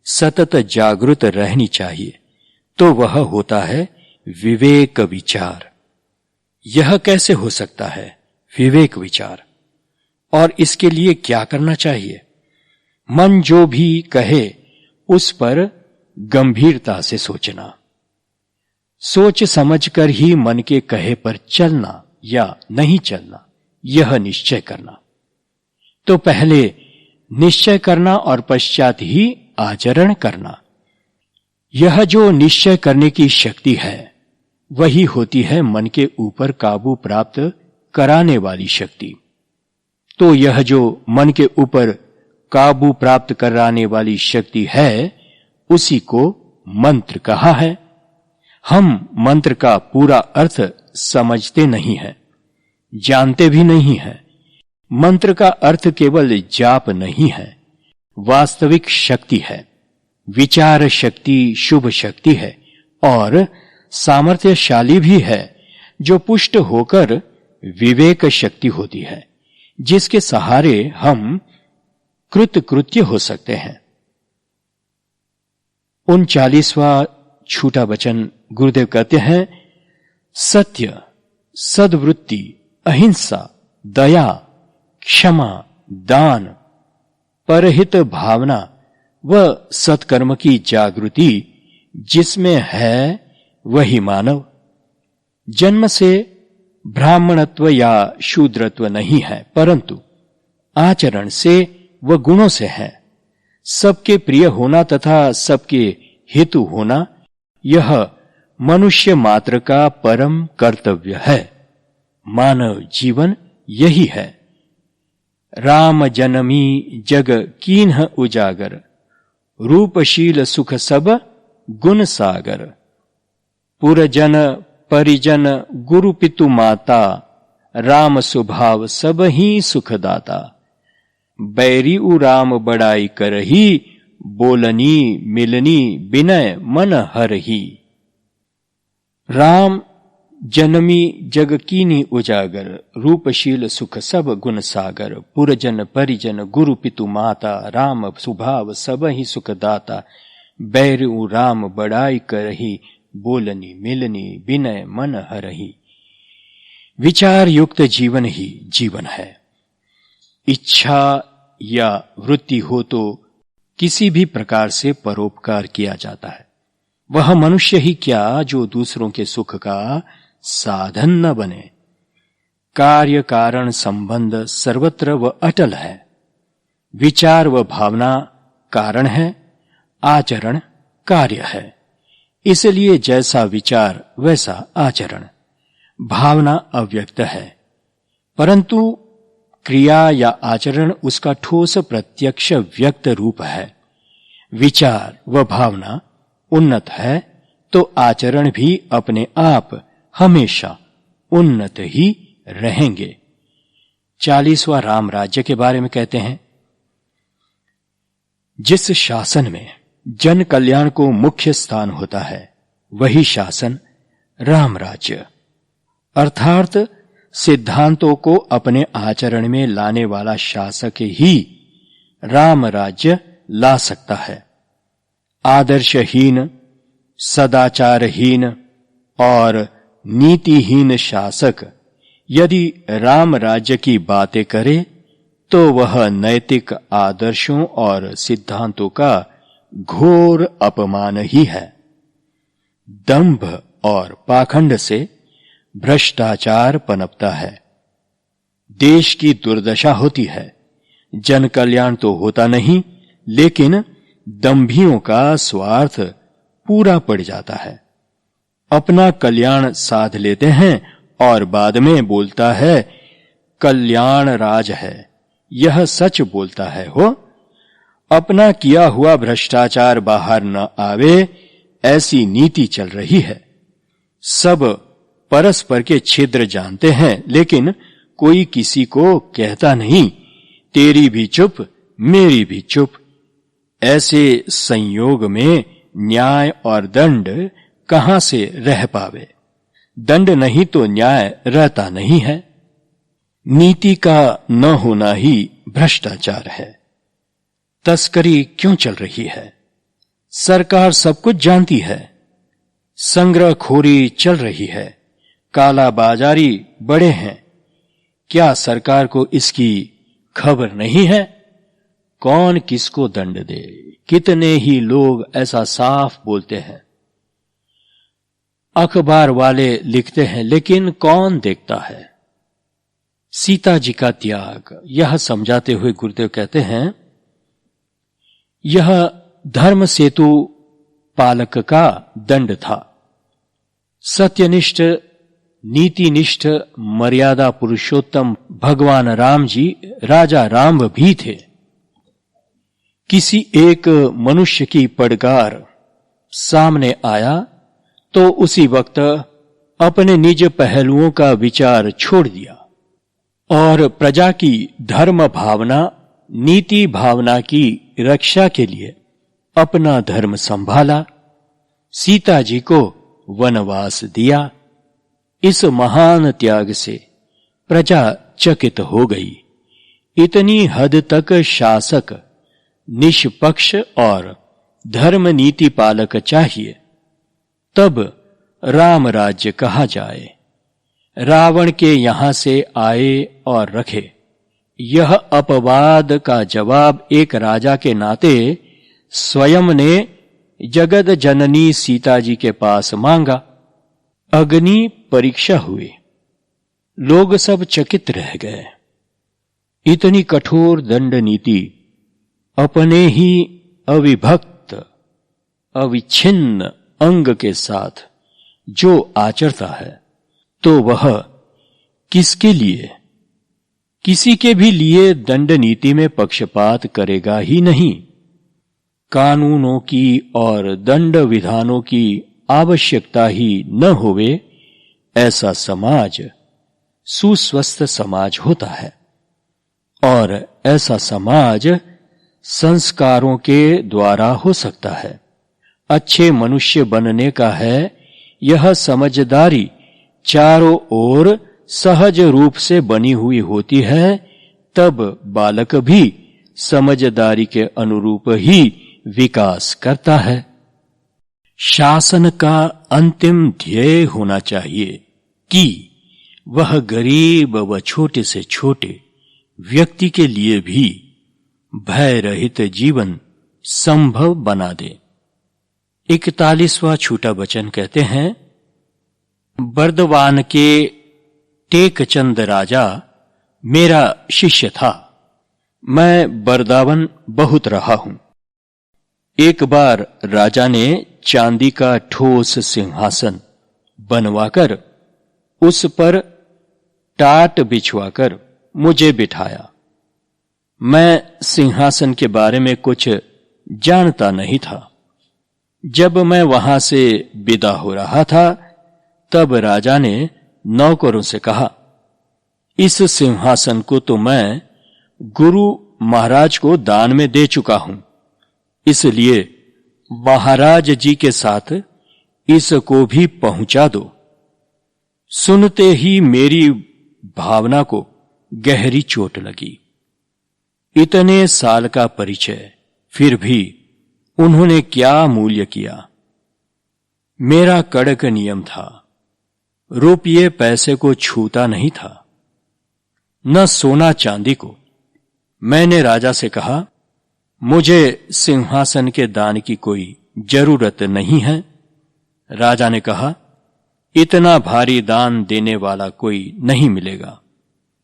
सतत जागृत रहनी चाहिए, तो वह होता है विवेक विचार। यह कैसे हो सकता है विवेक विचार? और इसके लिए क्या करना चाहिए? मन जो भी कहे उस पर गंभीरता से सोचना, सोच समझकर ही मन के कहे पर चलना या नहीं चलना, यह निश्चय करना। तो पहले निश्चय करना और पश्चात ही आचरण करना। यह जो निश्चय करने की शक्ति है, वही होती है मन के ऊपर काबू प्राप्त कराने वाली शक्ति। तो यह जो मन के ऊपर काबू प्राप्त कराने वाली शक्ति है, उसी को मंत्र कहा है। हम मंत्र का पूरा अर्थ समझते नहीं हैं, जानते भी नहीं हैं। मंत्र का अर्थ केवल जाप नहीं है, वास्तविक शक्ति है, विचार शक्ति, शुभ शक्ति है और सामर्थ्यशाली भी है, जो पुष्ट होकर विवेक शक्ति होती है, जिसके सहारे हम कृतकृत्य हो सकते हैं। 39वां छूटा वचन गुरुदेव कहते हैं, सत्य, सद्वृत्ति, अहिंसा, दया, क्षमा, दान, परहित भावना व सत्कर्म की जागृति जिसमें है वही मानव। जन्म से ब्राह्मणत्व या शूद्रत्व नहीं है, परंतु आचरण से व गुणों से है। सबके प्रिय होना तथा सबके हेतु होना यह मनुष्य मात्र का परम कर्तव्य है। मानव जीवन यही है। राम जनमी जग कीन्ह उजागर, रूपशील सुख सब गुण सागर। पुरजन परिजन गुरु पितु माता, राम स्वभाव सब ही सुखदाता। बैरी उ राम बड़ाई करही, बोलनी मिलनी विनय मन हरही। राम जनमी जग कीनी उजागर, रूपशील सुख सब गुण सागर। पुरजन परिजन गुरु पितु माता, राम स्वभाव सब ही सुखदाता। बैर उ राम बड़ाई करही, बोलनी मिलनी विनय मन हरही। विचार युक्त जीवन ही जीवन है। इच्छा या वृत्ति हो तो किसी भी प्रकार से परोपकार किया जाता है। वह मनुष्य ही क्या जो दूसरों के सुख का साधन न बने। कार्य कारण संबंध सर्वत्र व अटल है। विचार व भावना कारण है, आचरण कार्य है। इसलिए जैसा विचार वैसा आचरण। भावना अव्यक्त है, परंतु क्रिया या आचरण उसका ठोस प्रत्यक्ष व्यक्त रूप है। विचार व भावना उन्नत है तो आचरण भी अपने आप हमेशा उन्नत ही रहेंगे। 40वां राम राज्य के बारे में कहते हैं, जिस शासन में जन कल्याण को मुख्य स्थान होता है वही शासन राम राज्य, अर्थात सिद्धांतों को अपने आचरण में लाने वाला शासक ही राम राज्य ला सकता है। आदर्शहीन, सदाचारहीन और नीतिहीन शासक यदि राम राज्य की बातें करे तो वह नैतिक आदर्शों और सिद्धांतों का घोर अपमान ही है। दंभ और पाखंड से भ्रष्टाचार पनपता है, देश की दुर्दशा होती है। जन कल्याण तो होता नहीं, लेकिन दंभियों का स्वार्थ पूरा पड़ जाता है। अपना कल्याण साध लेते हैं और बाद में बोलता है कल्याण राज है, यह सच बोलता है हो। अपना किया हुआ भ्रष्टाचार बाहर न आवे, ऐसी नीति चल रही है। सब परस्पर के छिद्र जानते हैं, लेकिन कोई किसी को कहता नहीं, तेरी भी चुप मेरी भी चुप। ऐसे संयोग में न्याय और दंड कहां से रह पावे। दंड नहीं तो न्याय रहता नहीं है। नीति का न होना ही भ्रष्टाचार है। तस्करी क्यों चल रही है? सरकार सब कुछ जानती है। संग्रहखोरी चल रही है, काला बाजारी बड़े हैं। क्या सरकार को इसकी खबर नहीं है? कौन किसको दंड दे? कितने ही लोग ऐसा साफ बोलते हैं। अखबार वाले लिखते हैं, लेकिन कौन देखता है? सीता जी का त्याग, यह समझाते हुए गुरुदेव कहते हैं, यह धर्म सेतु पालक का दंड था। सत्यनिष्ठ, नीतिनिष्ठ, मर्यादा पुरुषोत्तम भगवान राम जी राजा राम भी थे। किसी एक मनुष्य की पड़कार सामने आया तो उसी वक्त अपने निज पहलुओं का विचार छोड़ दिया और प्रजा की धर्म भावना, नीति भावना की रक्षा के लिए अपना धर्म संभाला, सीता जी को वनवास दिया। इस महान त्याग से प्रजा चकित हो गई। इतनी हद तक शासक निष्पक्ष और धर्म नीति पालक चाहिए, तब राम राज्य कहा जाए। रावण के यहां से आए और रखे, यह अपवाद का जवाब एक राजा के नाते स्वयं ने जगत जननी सीता जी के पास मांगा। अग्नि परीक्षा हुई, लोग सब चकित रह गए। इतनी कठोर दंड नीति अपने ही अविभक्त अविच्छिन्न अंग के साथ जो आचरता है, तो वह किसके लिए, किसी के भी लिए दंड नीति में पक्षपात करेगा ही नहीं। कानूनों की और दंड विधानों की आवश्यकता ही न होवे, ऐसा समाज सुस्वस्थ समाज होता है। और ऐसा समाज संस्कारों के द्वारा हो सकता है। अच्छे मनुष्य बनने का है यह समझदारी चारों ओर सहज रूप से बनी हुई होती है, तब बालक भी समझदारी के अनुरूप ही विकास करता है। शासन का अंतिम ध्येय होना चाहिए कि वह गरीब व छोटे से छोटे व्यक्ति के लिए भी भय रहित जीवन संभव बना दे। 41वां छूटा वचन कहते हैं, बर्दवान के टेकचंद राजा मेरा शिष्य था। मैं बर्दावन बहुत रहा हूं। एक बार राजा ने चांदी का ठोस सिंहासन बनवाकर उस पर टाट बिछवाकर मुझे बिठाया। मैं सिंहासन के बारे में कुछ जानता नहीं था। जब मैं वहां से विदा हो रहा था, तब राजा ने नौकरों से कहा, इस सिंहासन को तो मैं गुरु महाराज को दान में दे चुका हूं, इसलिए महाराज जी के साथ इसको भी पहुंचा दो। सुनते ही मेरी भावना को गहरी चोट लगी। इतने साल का परिचय, फिर भी उन्होंने क्या मूल्य किया। मेरा कड़क नियम था, रुपये पैसे को छूता नहीं था, न सोना चांदी को। मैंने राजा से कहा, मुझे सिंहासन के दान की कोई जरूरत नहीं है। राजा ने कहा, इतना भारी दान देने वाला कोई नहीं मिलेगा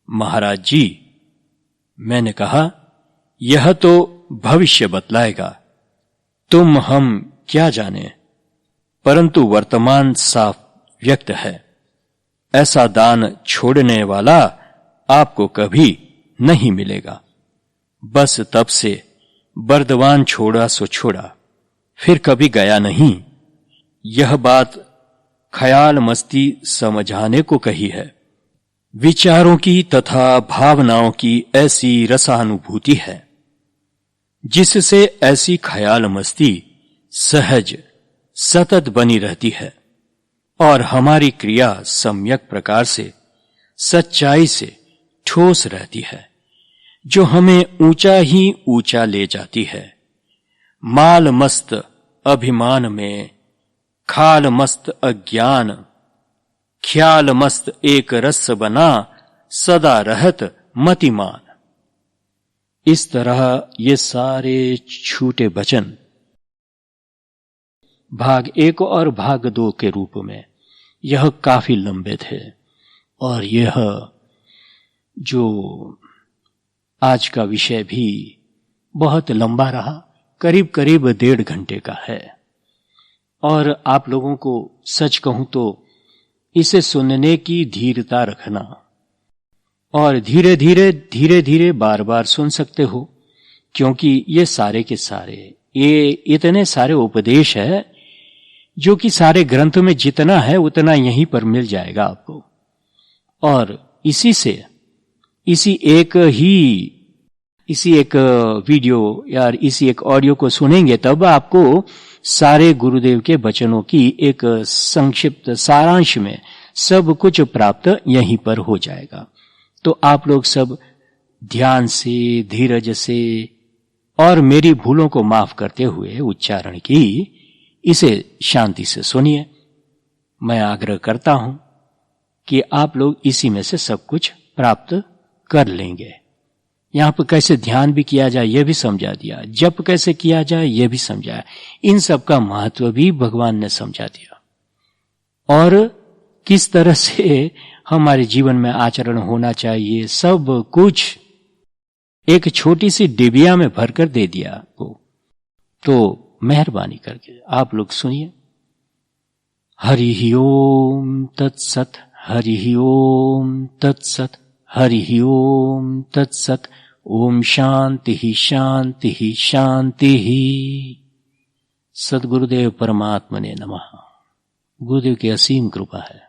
महाराज जी। मैंने कहा, यह तो भविष्य बतलाएगा, तुम हम क्या जाने, परंतु वर्तमान साफ व्यक्त है। ऐसा दान छोड़ने वाला आपको कभी नहीं मिलेगा। बस तब से बर्दवान छोड़ा सो छोड़ा, फिर कभी गया नहीं। यह बात ख्याल मस्ती समझाने को कही है। विचारों की तथा भावनाओं की ऐसी रसानुभूति है जिससे ऐसी ख्याल मस्ती सहज सतत बनी रहती है और हमारी क्रिया सम्यक प्रकार से सच्चाई से ठोस रहती है, जो हमें ऊंचा ही ऊंचा ले जाती है। माल मस्त अभिमान में खाल मस्त अज्ञान, ख्याल मस्त एक रस बना सदा रहत मतिमान। इस तरह ये सारे छूटे वचन भाग 1 और भाग 2 के रूप में यह काफी लंबे थे, और यह जो आज का विषय भी बहुत लंबा रहा, करीब करीब 1.5 घंटे का है। और आप लोगों को सच कहूं तो इसे सुनने की धीरता रखना और धीरे धीरे बार बार सुन सकते हो, क्योंकि ये सारे के सारे ये इतने सारे उपदेश है जो कि सारे ग्रंथ में जितना है उतना यहीं पर मिल जाएगा आपको। और इसी एक वीडियो या इसी एक ऑडियो को सुनेंगे तब आपको सारे गुरुदेव के वचनों की एक संक्षिप्त सारांश में सब कुछ प्राप्त यहीं पर हो जाएगा। तो आप लोग सब ध्यान से, धीरज से और मेरी भूलों को माफ करते हुए उच्चारण की इसे शांति से सुनिए। मैं आग्रह करता हूं कि आप लोग इसी में से सब कुछ प्राप्त कर लेंगे। यहां पर कैसे ध्यान भी किया जाए यह भी समझा दिया, जप कैसे किया जाए यह भी समझाया, इन सब का महत्व भी भगवान ने समझा दिया और किस तरह से हमारे जीवन में आचरण होना चाहिए, सब कुछ एक छोटी सी डिबिया में भरकर दे दिया आपको। तो मेहरबानी करके आप लोग सुनिए। हरि ओम तत्सत, हरि ओम तत्सत, हरि ओम तत्सत। ओम शांति ही शांति ही शांति ही। सद्गुरुदेव परमात्मने नमः। गुरुदेव की असीम कृपा है।